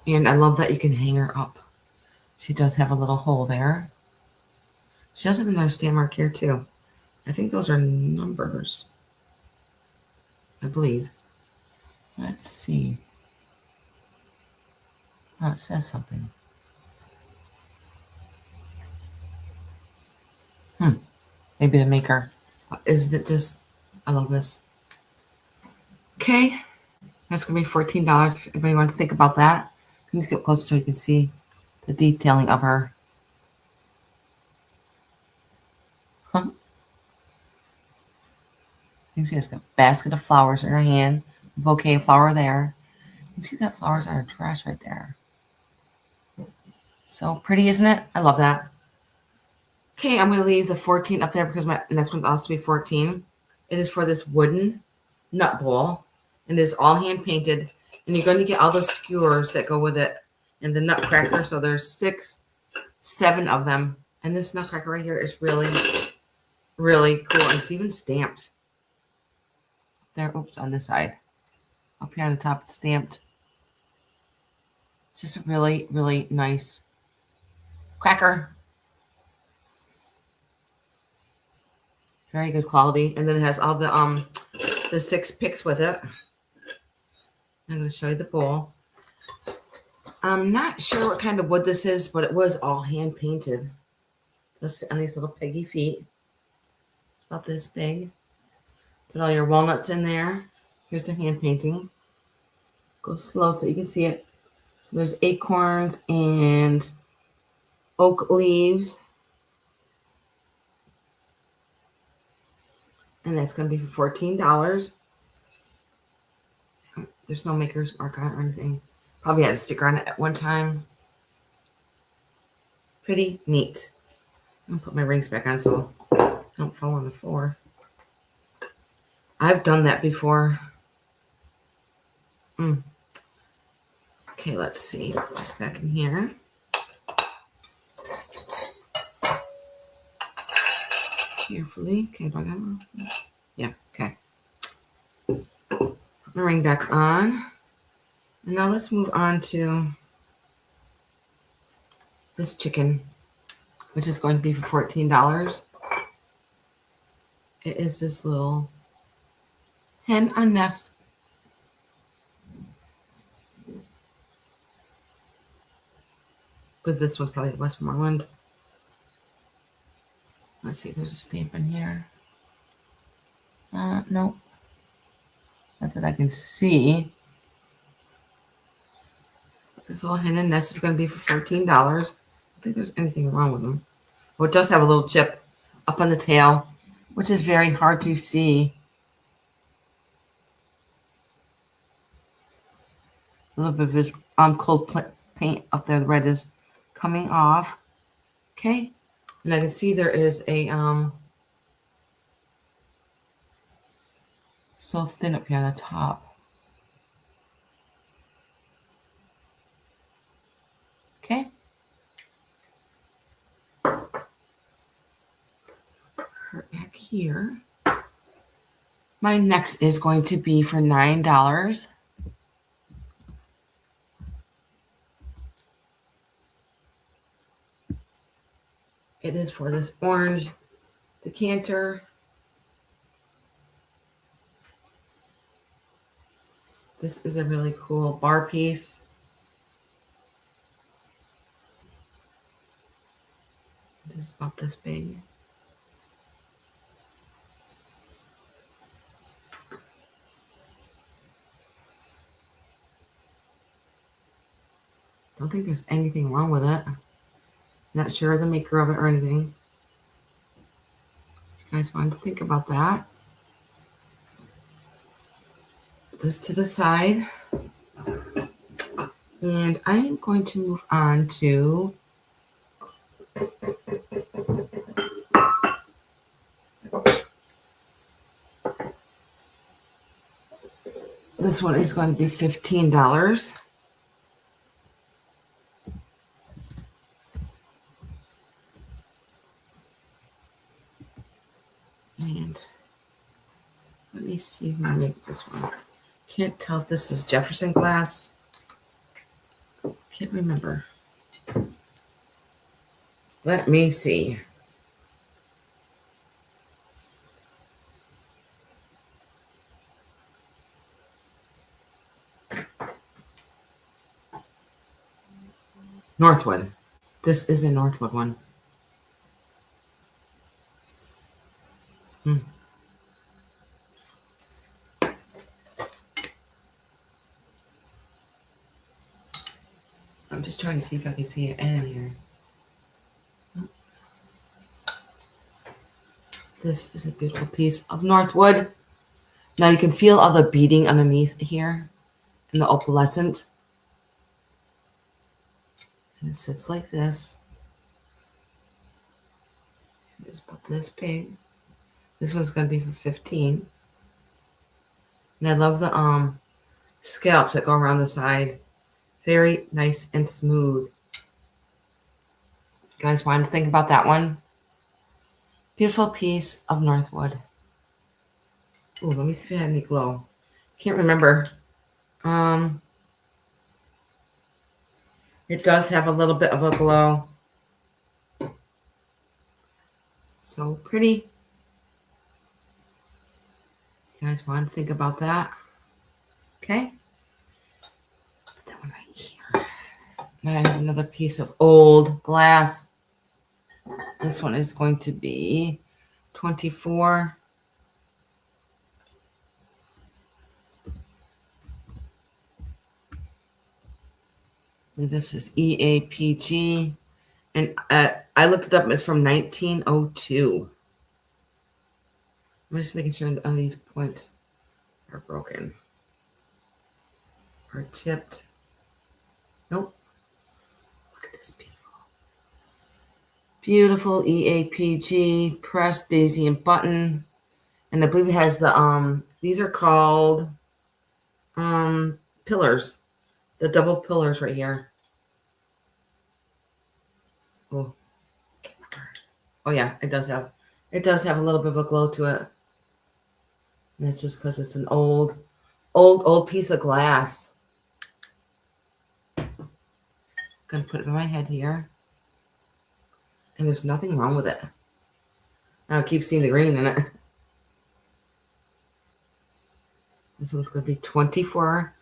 And I love that you can hang her up. She does have a little hole there. She does have another stamp mark here too. I think those are numbers. I believe. Let's see. Oh, it says something. Maybe the maker. Isn't it just, I love this. Okay. That's going to be $14 if anybody wants to think about that. Let's get closer so you can see the detailing of her. Huh? You can see it's got a basket of flowers in her hand, a bouquet of flower there. You see that flowers on her dress right there. So pretty, isn't it? I love that. Okay, I'm going to leave the 14 up there because my next one will also be 14. It is for this wooden nut bowl. And it is all hand painted. And you're going to get all the skewers that go with it and the nutcracker. So there's 7 of them. And this nutcracker right here is really, really cool. And it's even stamped. There, oops, on this side. Up here on the top, it's stamped. It's just a really, really nice cracker. Very good quality. And then it has all the 6 picks with it. I'm going to show you the bowl. I'm not sure what kind of wood this is, but it was all hand painted. Just on these little piggy feet. It's about this big. Put all your walnuts in there. Here's the hand painting. Go slow so you can see it. So there's acorns and oak leaves. And that's going to be for $14. There's no maker's mark on it or anything. Probably had a sticker on it at one time. Pretty neat. I'm going to put my rings back on so I don't fall on the floor. I've done that before. Okay, let's see. Back in here. Carefully. Okay, do I got one? Yeah, okay. Put my ring back on. And now let's move on to this chicken, which is going to be for $14. It is this little hen on nest. But this one's probably Westmoreland. Let's see, there's a stamp in here. No. Not that I can see. This little hen and nest is going to be for $14. think there's anything wrong with them. Oh, it does have a little chip up on the tail, which is very hard to see. A little bit of his cold paint up there. The red is coming off. Okay. And I can see there is a so thin up here on the top. Okay. Her back here. My next is going to be for $9. It is for this orange decanter. This is a really cool bar piece. It is about this big. Don't think there's anything wrong with it. Not sure of the maker of it or anything. If you guys want to think about that. Put this to the side. And I am going to move on to this one is going to be $15. And let me see if I make this one. Can't tell if this is Jefferson glass. Can't remember. Let me see. Northwood. This is a Northwood one. I'm just trying to see if I can see it in here. This is a beautiful piece of Northwood. Now you can feel all the beading underneath here and the opalescent. And it sits like this. It's about this big. This one's going to be for $15. And I love the scallops that go around the side. Very nice and smooth. You guys want to think about that one? Beautiful piece of Northwood. Oh, let me see if it had any glow. Can't remember. It does have a little bit of a glow. So pretty. You guys want to think about that? Okay. Put that one right here. Now I have another piece of old glass. This one is going to be $24. This is EAPG. And I looked it up. It's from 1902. I'm just making sure none of these points are broken or chipped. Nope. Look at this beautiful. Beautiful EAPG pressed daisy and button. And I believe it has the these are called pillars. The double pillars right here. Oh yeah, it does have a little bit of a glow to it. And that's just because it's an old piece of glass. Gonna put it in my head here. And there's nothing wrong with it. Now I keep seeing the green in it. This one's gonna be $24.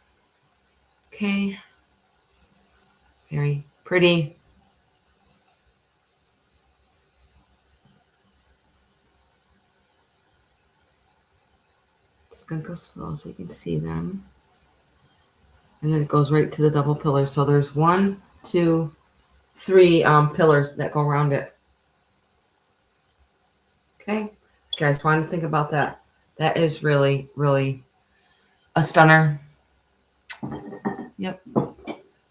Okay. Very pretty. Just gonna go slow so you can see them. And then it goes right to the double pillar. So there's 1, 2, 3 pillars that go around it. Okay, you guys want to think about that. That is really, really a stunner. Yep.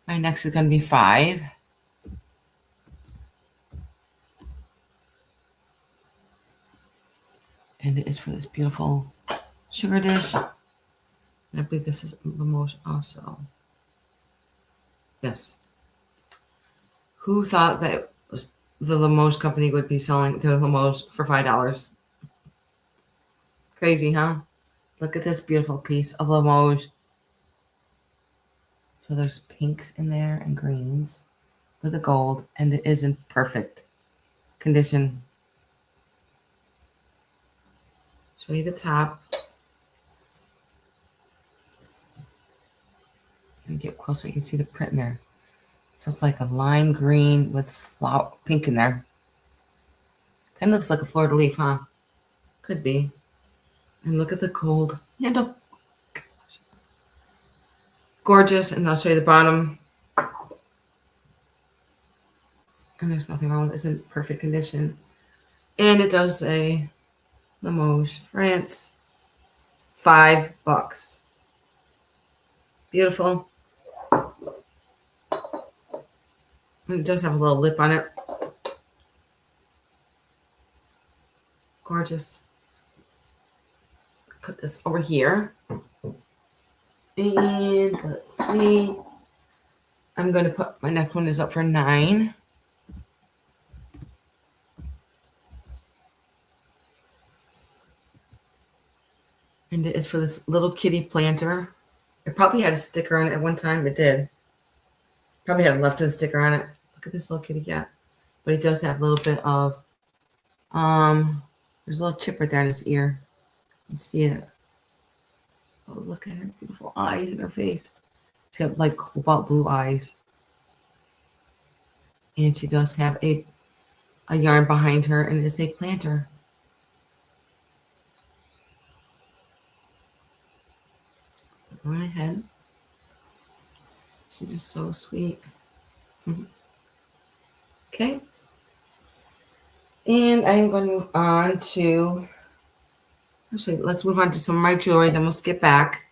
My next is going to be 5. And it is for this beautiful sugar dish. And I believe this is Limoges also. Yes. Who thought that the Limoges company would be selling the Limoges for $5? Crazy, huh? Look at this beautiful piece of Limoges. So there's pinks in there and greens with the gold, and it is in perfect condition. Show you the top. Let me get closer. You can see the print in there. So it's like a lime green with flower pink in there. Kind of looks like a fleur-de-lis, huh? Could be. And look at the gold handle. Gorgeous. And I'll show you the bottom. And there's nothing wrong with it. It's in perfect condition. And it does say Limoges, France. $5. Beautiful. And it does have a little lip on it. Gorgeous. Put this over here. And let's see. I'm going to put, my next one is up for 9. And it is for this little kitty planter. It probably had a sticker on it at one time. It did. Probably had a left-in sticker on it. Look at this little kitty cat. But it does have a little bit of, there's a little chip right there in his ear. You see it. Oh, look at her beautiful eyes in her face. She's got like cobalt blue eyes. And she does have a yarn behind her, and it's a planter. Go ahead. She's just so sweet. Okay. And I'm going to move on to, actually, let's move on to some of my jewelry, then we'll skip back.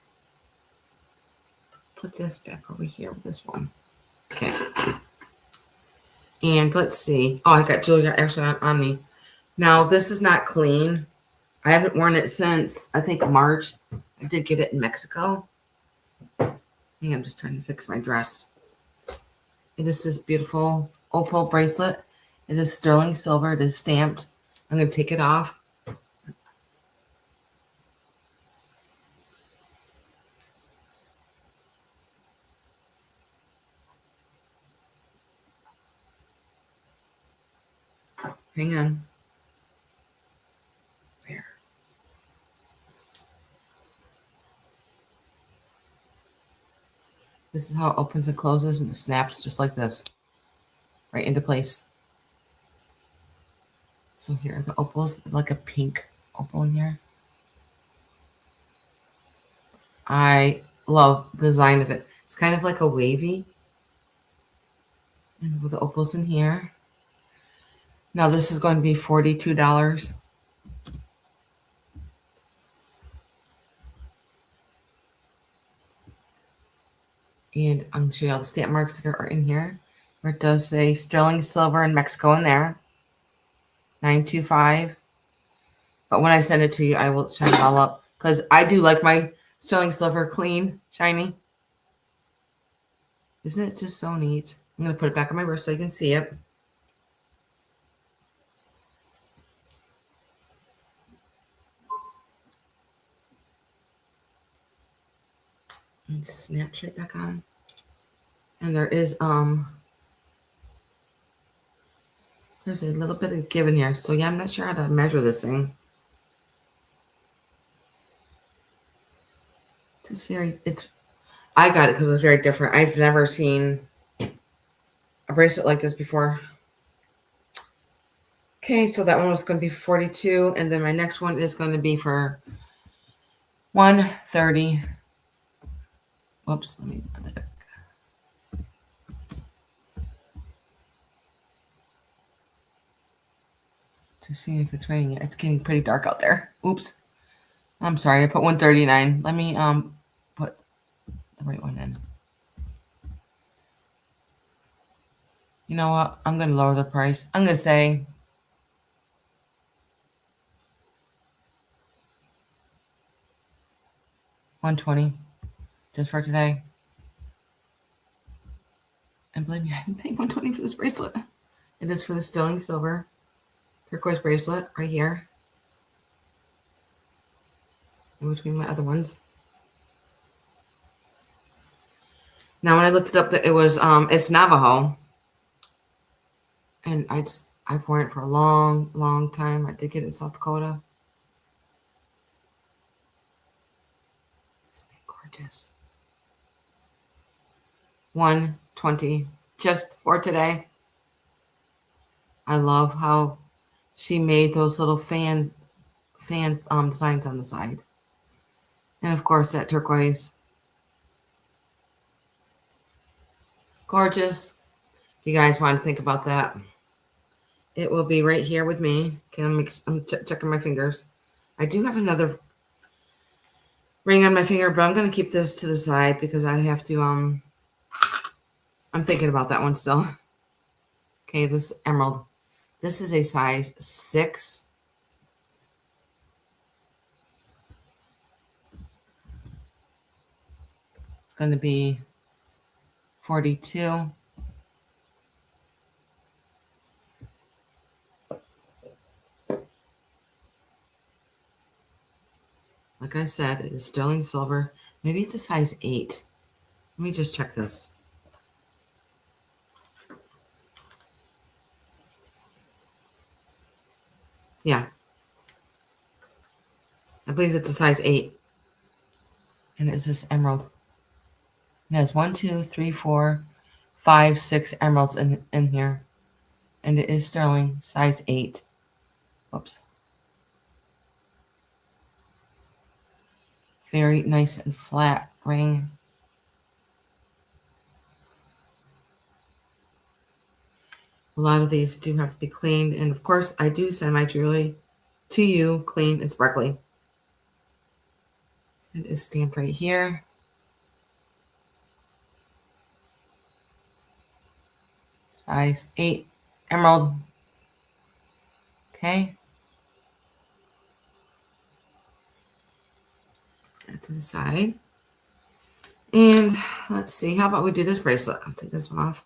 Put this back over here with this one. Okay. And let's see. Oh, I got jewelry actually on me. Now, this is not clean. I haven't worn it since, I think, March. I did get it in Mexico. And I'm just trying to fix my dress. It is this beautiful opal bracelet. It is sterling silver. It is stamped. I'm going to take it off. Hang on. Where? This is how it opens and closes, and it snaps just like this. Right into place. So here are the opals, like a pink opal in here. I love the design of it. It's kind of like a wavy. And with the opals in here. Now this is going to be $42. And I'm going to show you all the stamp marks that are in here. Where it does say sterling silver in Mexico in there. 925. But when I send it to you, I will shine it all up. Because I do like my sterling silver clean, shiny. Isn't it just so neat? I'm going to put it back on my wrist so you can see it. And just snap right back on. And there is there's a little bit of give in here. So yeah, I'm not sure how to measure this thing. I got it because it was very different. I've never seen a bracelet like this before. Okay, so that one was going to be 42, and then my next one is going to be for 130. Whoops, let me put that back. Just seeing if it's raining. It's getting pretty dark out there. Oops. I'm sorry. I put 139. Let me put the right one in. You know what? I'm going to lower the price. I'm going to say $120 just for today. And believe me, I've been paying $120 for this bracelet. It is for the sterling silver turquoise bracelet right here. In between my other ones. Now, when I looked it up, that it was it's Navajo, and I've worn it for a long, long time. I did get it in South Dakota. Isn't it gorgeous? $120 just for today. I love how she made those little fan designs on the side, and of course that turquoise. Gorgeous. If you guys want to think about that, it will be right here with me. Okay, I'm checking my fingers. I do have another ring on my finger, but I'm going to keep this to the side because I have to, I'm thinking about that one still. Okay, this emerald. This is a size 6. It's going to be 42. Like I said, it is sterling silver. Maybe it's a size 8. Let me just check this. Yeah. I believe it's a size 8. And it's this emerald. It has 1, 2, 3, 4, 5, 6 emeralds in here. And it is sterling, size 8. Oops. Very nice and flat ring. A lot of these do have to be cleaned. And of course, I do send my jewelry to you clean and sparkly. It is stamped right here. Size 8 emerald. Okay. That to the side. And let's see. How about we do this bracelet? I'll take this one off.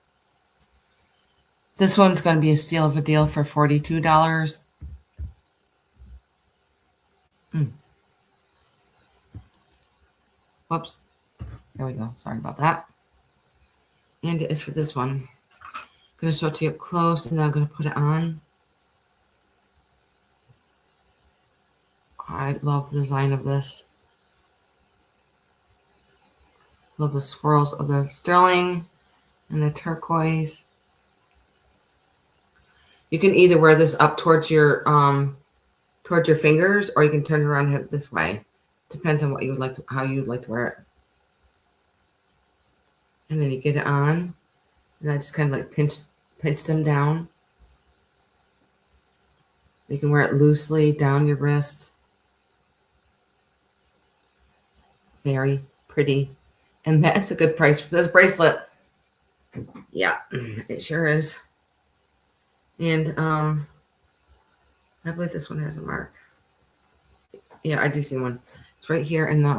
This one's going to be a steal of a deal for $42. Whoops. There we go. Sorry about that. And it is for this one. I'm going to show it to you up close, and then I'm going to put it on. I love the design of this. Love the swirls of the sterling and the turquoise. You can either wear this up towards your fingers, or you can turn it around this way. Depends on what you would like to, how you would like to wear it. And then you get it on, and I just kind of like pinch them down. You can wear it loosely down your wrist. Very pretty. And that's a good price for this bracelet. Yeah, it sure is. And I believe this one has a mark. Yeah, I do see one. It's right here in the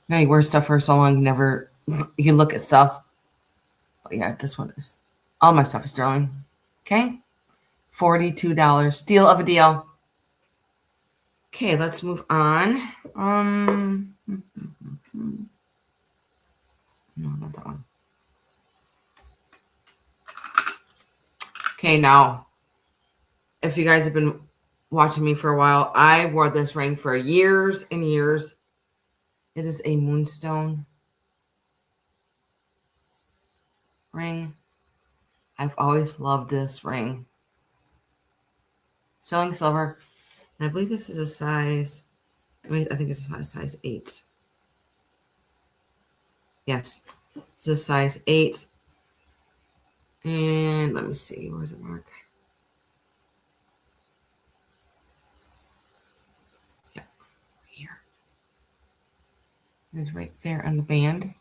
now you wear stuff for so long you look at stuff. But yeah, this one is all my stuff is sterling. Okay. $42. Steal of a deal. Okay, let's move on. No, not that one. Okay, now, if you guys have been watching me for a while, I wore this ring for years and years. It is a moonstone ring. I've always loved this ring. Sterling silver. And I believe this is a size, I think it's a size 8. Yes, it's a size 8. And let me see, where's it mark? It's right there on the band.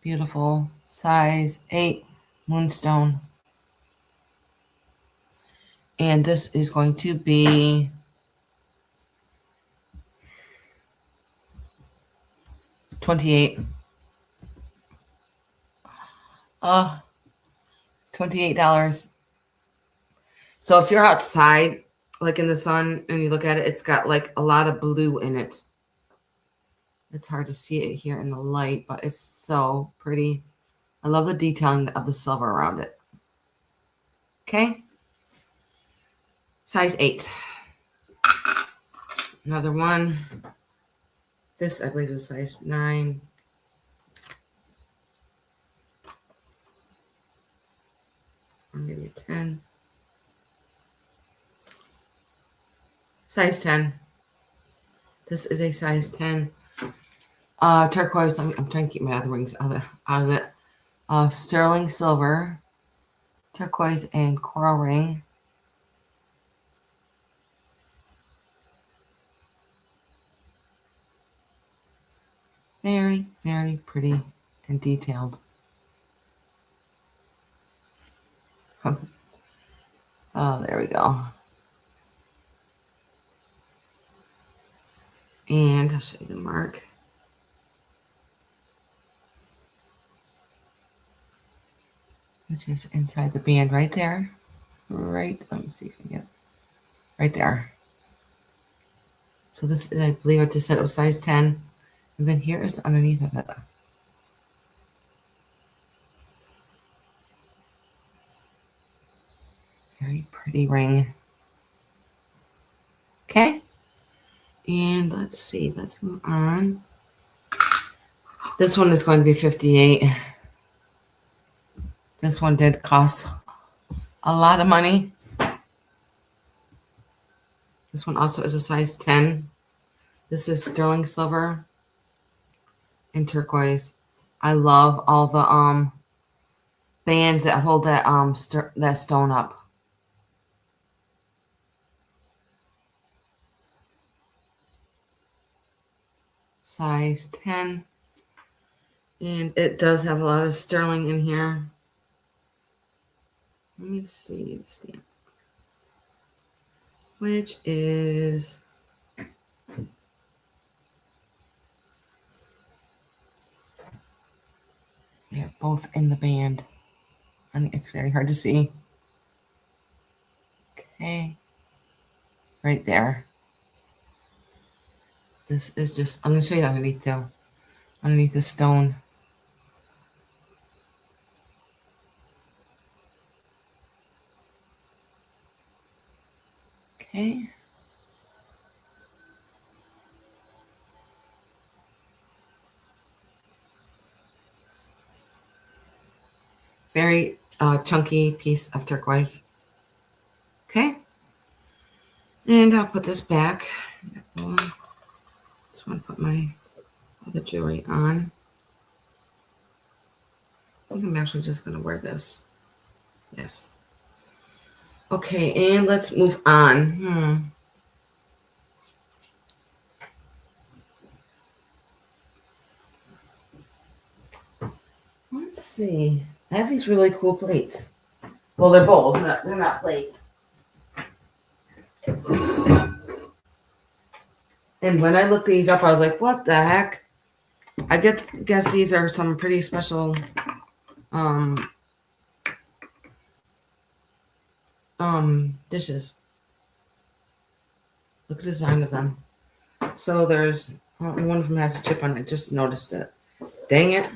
Beautiful size 8 moonstone. And this is going to be $28. $28. So if you're outside, like in the sun, and you look at it, it's got like a lot of blue in it. It's hard to see it here in the light, but it's so pretty. I love the detailing of the silver around it. Okay. Size 8. Another one. This, I believe, is size 9. Or maybe a 10. Size 10. This is a size 10. Turquoise. I'm trying to keep my other rings out of it. Sterling silver, turquoise, and coral ring. Very, very pretty and detailed. Oh, there we go. And I'll show you the mark. Which is inside the band right there. Right, let me see if I can get it. Right there. So this, I believe I just said it was size 10. And then here is underneath of it. Very pretty ring. Okay. And let's see, let's move on. This one is going to be 58. This one did cost a lot of money. This one also is a size 10. This is sterling silver and turquoise. I love all the bands that hold that that stone up. Size 10. And it does have a lot of sterling in here. Let me see the stamp. Which is both in the band. I think it's very hard to see. Okay. Right there. This is just, I'm going to show you underneath too. Underneath the stone. Okay. Very chunky piece of turquoise. Okay. And I'll put this back. Just want to put my other jewelry on. I think I'm actually just going to wear this. Yes. Okay, and let's move on. Let's see. I have these really cool plates. Well, they're bowls. They're not plates. And when I looked these up, I was like, what the heck? I guess these are some pretty special dishes. Look at the design of them. So there's one of them has a chip on it. I just noticed it. Dang it.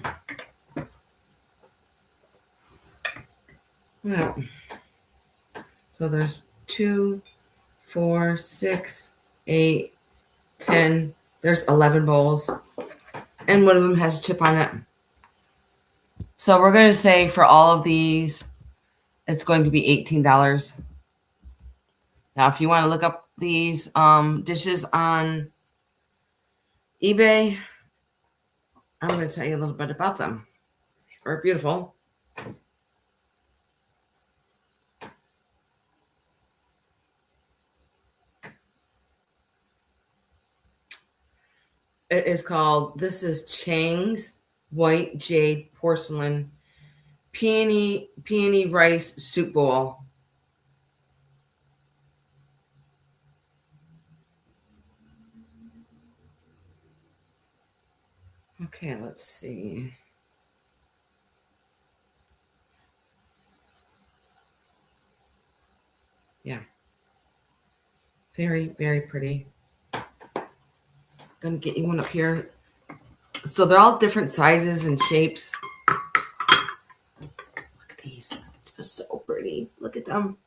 Yeah. So there's 2, 4, 6, 8, 10. There's 11 bowls. And one of them has a chip on it. So we're going to say for all of these, it's going to be $18. Now, if you want to look up these dishes on eBay, I'm going to tell you a little bit about them. They're beautiful. It is called, this is Chang's White Jade Porcelain Peony Rice Soup Bowl. Okay, let's see. Yeah. Very, very pretty. Gonna get you one up here. So they're all different sizes and shapes. Look at these. It's just so pretty. Look at them.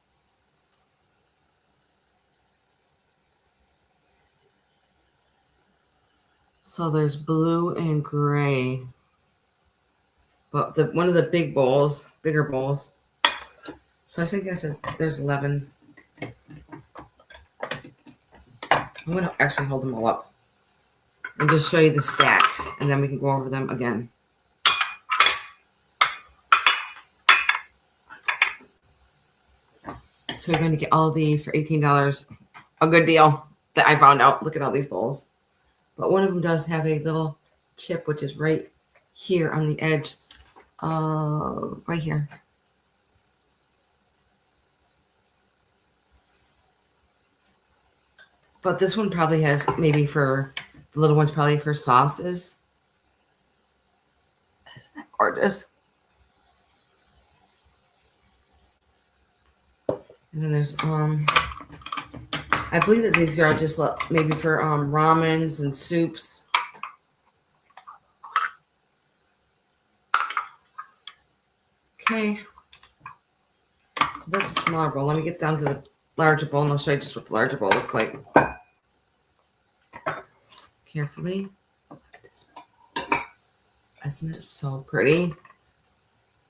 So there's blue and gray. But one of the bigger bowls. So I think I said there's 11. I'm going to actually hold them all up and just show you the stack, and then we can go over them again. So we're going to get all of these for $18. A good deal that I found out. Look at all these bowls. But one of them does have a little chip, which is right here on the edge. Right here. But this one probably has maybe for the little ones, probably for sauces. Isn't that gorgeous? And then there's I believe that these are just maybe for ramens and soups. Okay. So that's a smaller bowl. Let me get down to the larger bowl and I'll show you just what the larger bowl looks like. Carefully. Isn't it so pretty?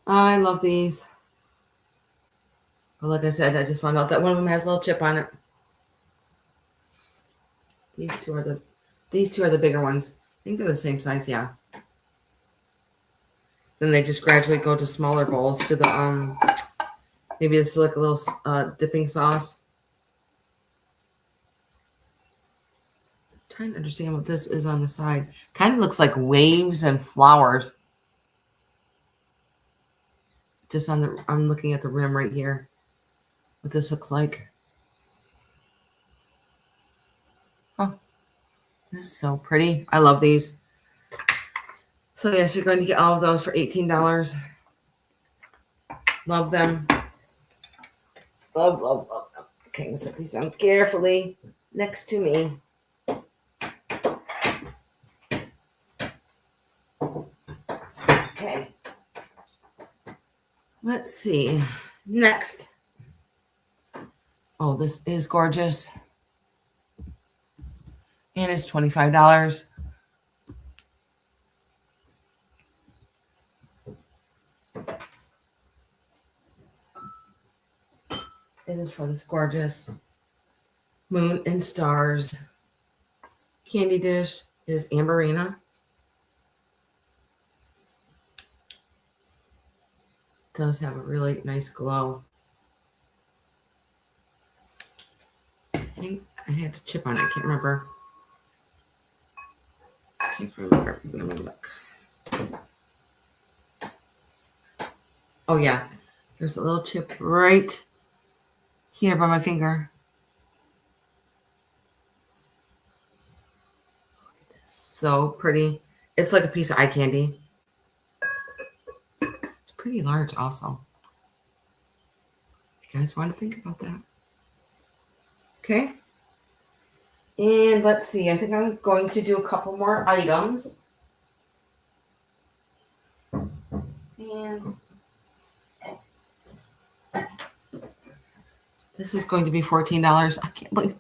I love these. But like I said, I just found out that one of them has a little chip on it. These two are the bigger ones. I think they're the same size, yeah. Then they just gradually go to smaller bowls to the maybe it's like a little dipping sauce. I'm trying to understand what this is on the side. Kind of looks like waves and flowers. Just I'm looking at the rim right here. What this looks like. Oh, this is so pretty. I love these. So yes, you're going to get all of those for $18. Love them. Love, love, love them. Okay, let's set these down carefully next to me. Okay. Let's see. Next. Oh, this is gorgeous. And it's $25. It is for this gorgeous Moon and Stars candy dish. It is Amberina. It does have a really nice glow. I think I had a chip on it. I can't remember. Let me look. Oh, yeah. There's a little chip right here by my finger. So pretty. It's like a piece of eye candy. It's pretty large also. If you guys want to think about that. Okay. And let's see. I think I'm going to do a couple more items. And this is going to be $14. I can't believe.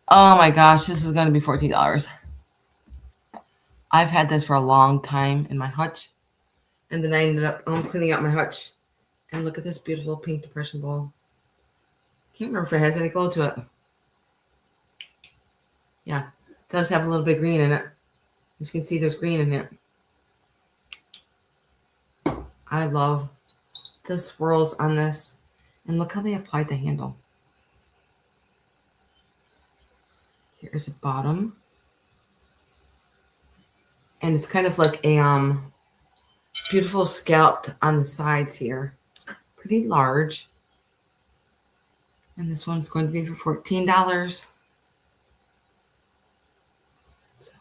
Oh my gosh, this is going to be $14. I've had this for a long time in my hutch. And then I ended up cleaning out my hutch. And look at this beautiful pink depression bowl. Can't remember if it has any glow to it. Yeah, it does have a little bit of green in it. As you can see, there's green in it. I love the swirls on this. And look how they applied the handle. Here's the bottom. And it's kind of like a beautiful scalloped on the sides here. Pretty large. And this one's going to be for $14. So,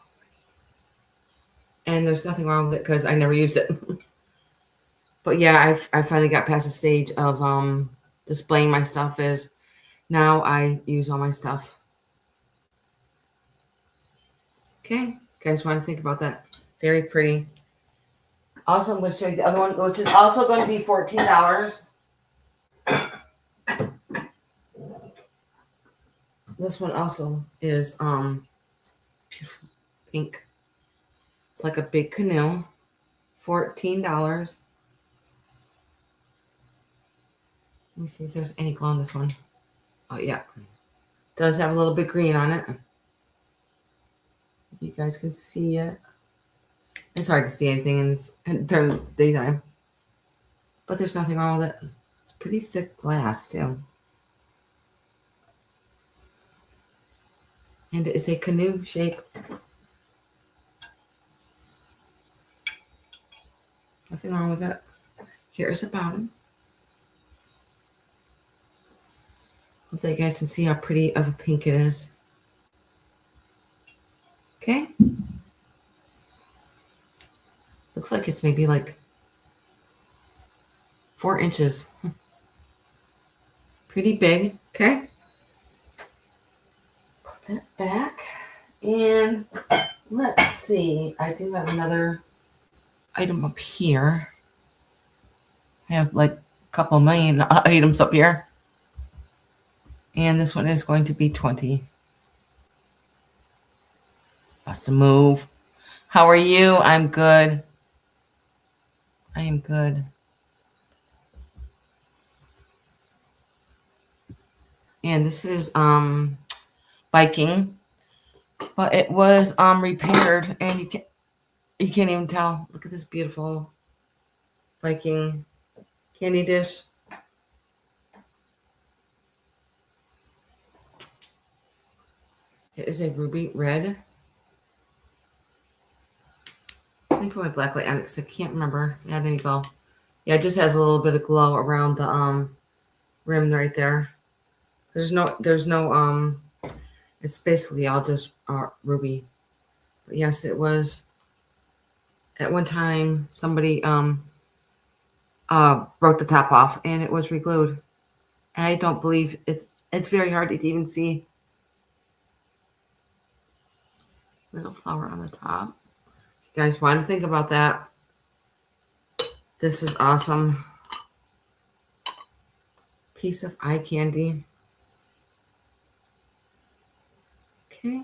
and there's nothing wrong with it because I never used it. But yeah, I finally got past the stage of displaying my stuff. Is now I use all my stuff. Okay, guys, want to think about that? Very pretty. Also, I'm going to show you the other one, which is also going to be $14. This one also is beautiful pink. It's like a big canoe. $14. Let me see if there's any glow on this one. Oh yeah, does have a little bit green on it. You guys can see it. It's hard to see anything in this during daytime, but there's nothing wrong with it. It's pretty thick glass too, and it's a canoe shape. Nothing wrong with it. Here's the bottom. Hope that you guys can see how pretty of a pink it is. Okay. Looks like it's maybe like 4 inches. Pretty big. Okay. Put that back. And let's see. I do have another item up here. I have like a couple million items up here. And this one is going to be 20. Bust a move. How are you? I'm good. I am good. And this is Viking, but it was repaired, and you can't even tell. Look at this beautiful Viking candy dish. It is a ruby red. Let me put my black light on it because I can't remember if it had any glow. Yeah, it just has a little bit of glow around the rim right there. There's no it's basically all just ruby. But yes, it was at one time somebody broke the top off and it was reglued. I don't believe it's very hard to even see. Little flower on the top. If you guys want to think about that, this is awesome. Piece of eye candy. Okay.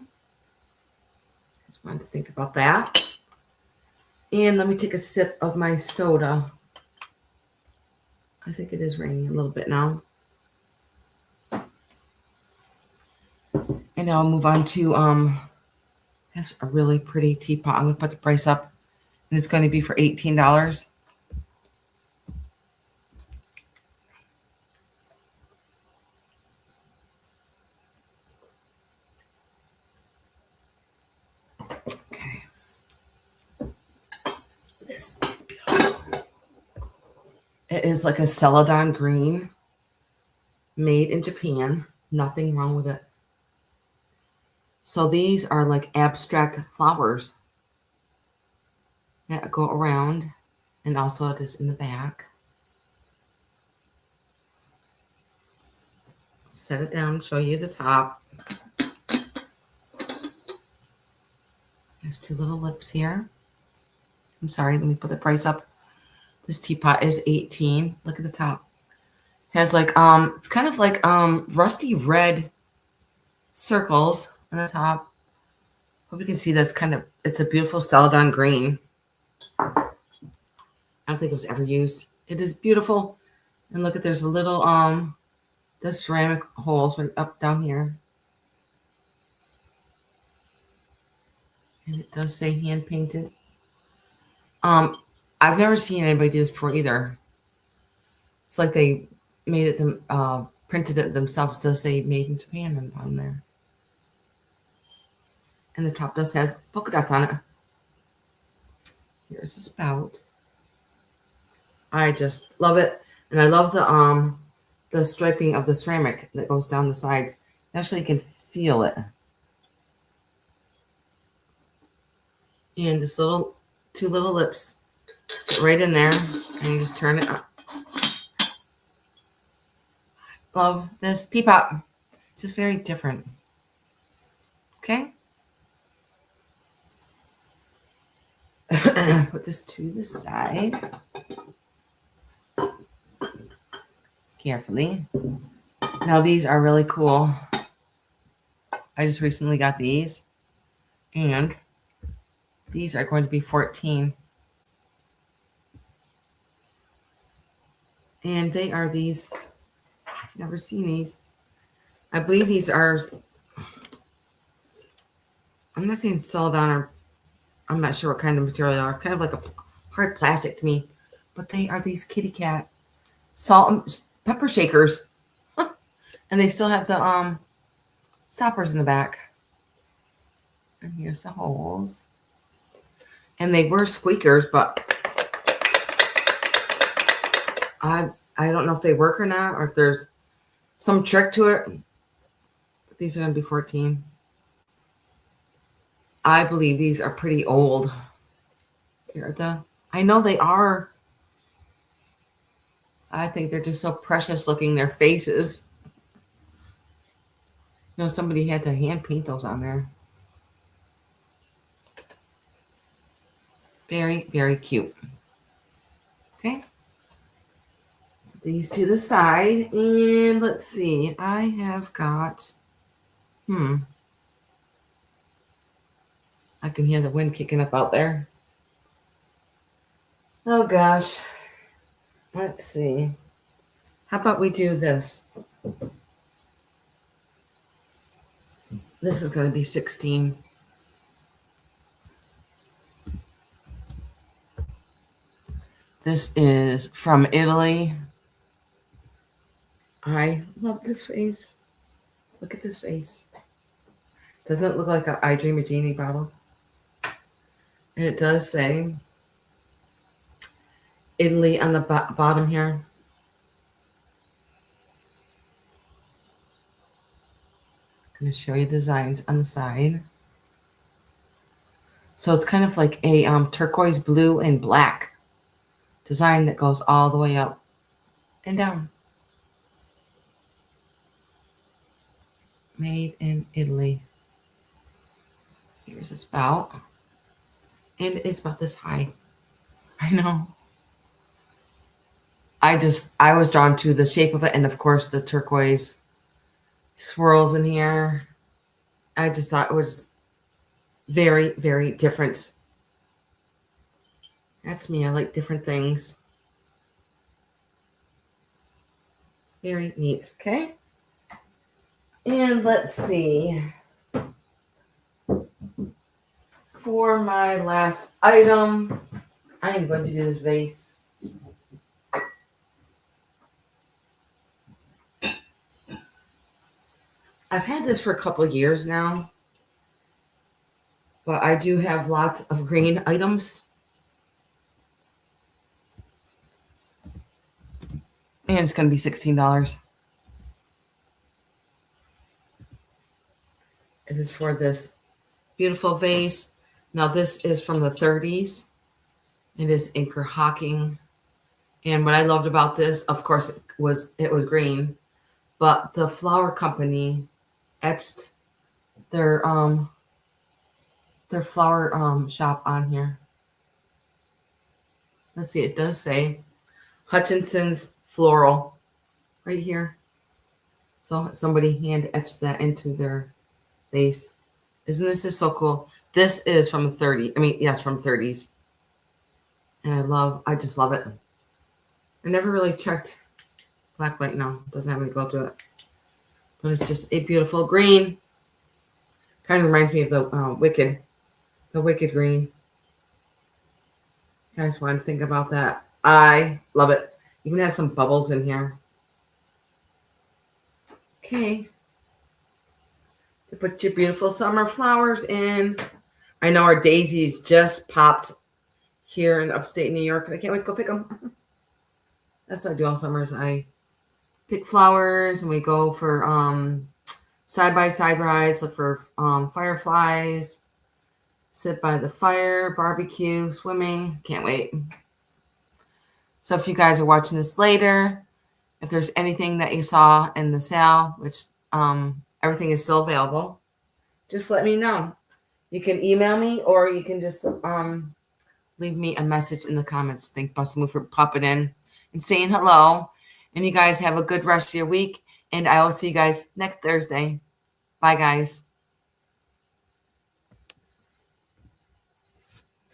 Just wanted to think about that. And let me take a sip of my soda. I think it is raining a little bit now. And now I'll move on to have a really pretty teapot. I'm going to put the price up. And it's going to be for $18. Okay. This is beautiful. It is like a celadon green, made in Japan. Nothing wrong with it. So these are like abstract flowers that go around, and also it is in the back. Set it down, show you the top. There's 2 little lips here. I'm sorry, let me put the price up. This teapot is $18. Look at the top. Has like it's kind of like rusty red circles on the top. Hope you can see that's it's a beautiful celadon green. I don't think it was ever used. It is beautiful. And look at, there's a little the ceramic holes right up down here. And it does say hand painted. I've never seen anybody do this before either. It's like they made it printed it themselves. It does say made in Japan on there. And the top does has polka dots on it. Here's the spout. I just love it. And I love the striping of the ceramic that goes down the sides. Actually, you can feel it. And this two little lips fit right in there. And you just turn it up. Love this teapot. It's just very different. Okay. Put this to the side. Carefully. Now these are really cool. I just recently got these. And these are going to be 14. And they are these. I've never seen these. I believe these are, I'm not saying celadon, or I'm not sure what kind of material they are. Kind of like a hard plastic to me. But they are these kitty cat salt and pepper shakers. And they still have the stoppers in the back. And here's the holes. And they were squeakers, but I don't know if they work or not, or if there's some trick to it. But these are going to be 14. I believe these are pretty old. I know they are. I think they're just so precious looking, their faces. You know, somebody had to hand paint those on there. Very, very cute. Okay. These to the side. And let's see. I have got, I can hear the wind kicking up out there. Oh, gosh. Let's see. How about we do this? This is going to be 16. This is from Italy. I love this face. Look at this face. Doesn't it look like an I Dream of Jeannie bottle? And it does say Italy on the bottom here. I'm going to show you designs on the side. So it's kind of like a turquoise blue and black design that goes all the way up and down. Made in Italy. Here's a spout. And it's about this high. I know. I was drawn to the shape of it, and of course the turquoise swirls in here. I just thought it was very, very different. That's me. I like different things. Very neat. Okay. And let's see. For my last item, I am going to do this vase. I've had this for a couple of years now, but I do have lots of green items. And it's going to be $16. It is for this beautiful vase. Now this is from the 30s. It is Inkerhocking. And what I loved about this, of course, it was green, but the flower company etched their flower shop on here. Let's see, it does say Hutchinson's Floral right here. So somebody hand etched that into their vase. Isn't this just so cool? This is from the 30s. I mean, yes, from 30s. And I just love it. I never really checked Blacklight. No, it doesn't have any glow to it. But it's just a beautiful green. Kind of reminds me of the Wicked green. You guys want to think about that? I love it. Even has some bubbles in here. Okay. To put your beautiful summer flowers in. I know our daisies just popped here in upstate New York. And I can't wait to go pick them. That's what I do all summers. I pick flowers and we go for side-by-side rides, look for fireflies, sit by the fire, barbecue, swimming. Can't wait. So if you guys are watching this later, if there's anything that you saw in the sale, which everything is still available, just let me know. You can email me or you can just leave me a message in the comments. Thank Bustin' for popping in and saying hello. And you guys have a good rest of your week. And I will see you guys next Thursday. Bye, guys.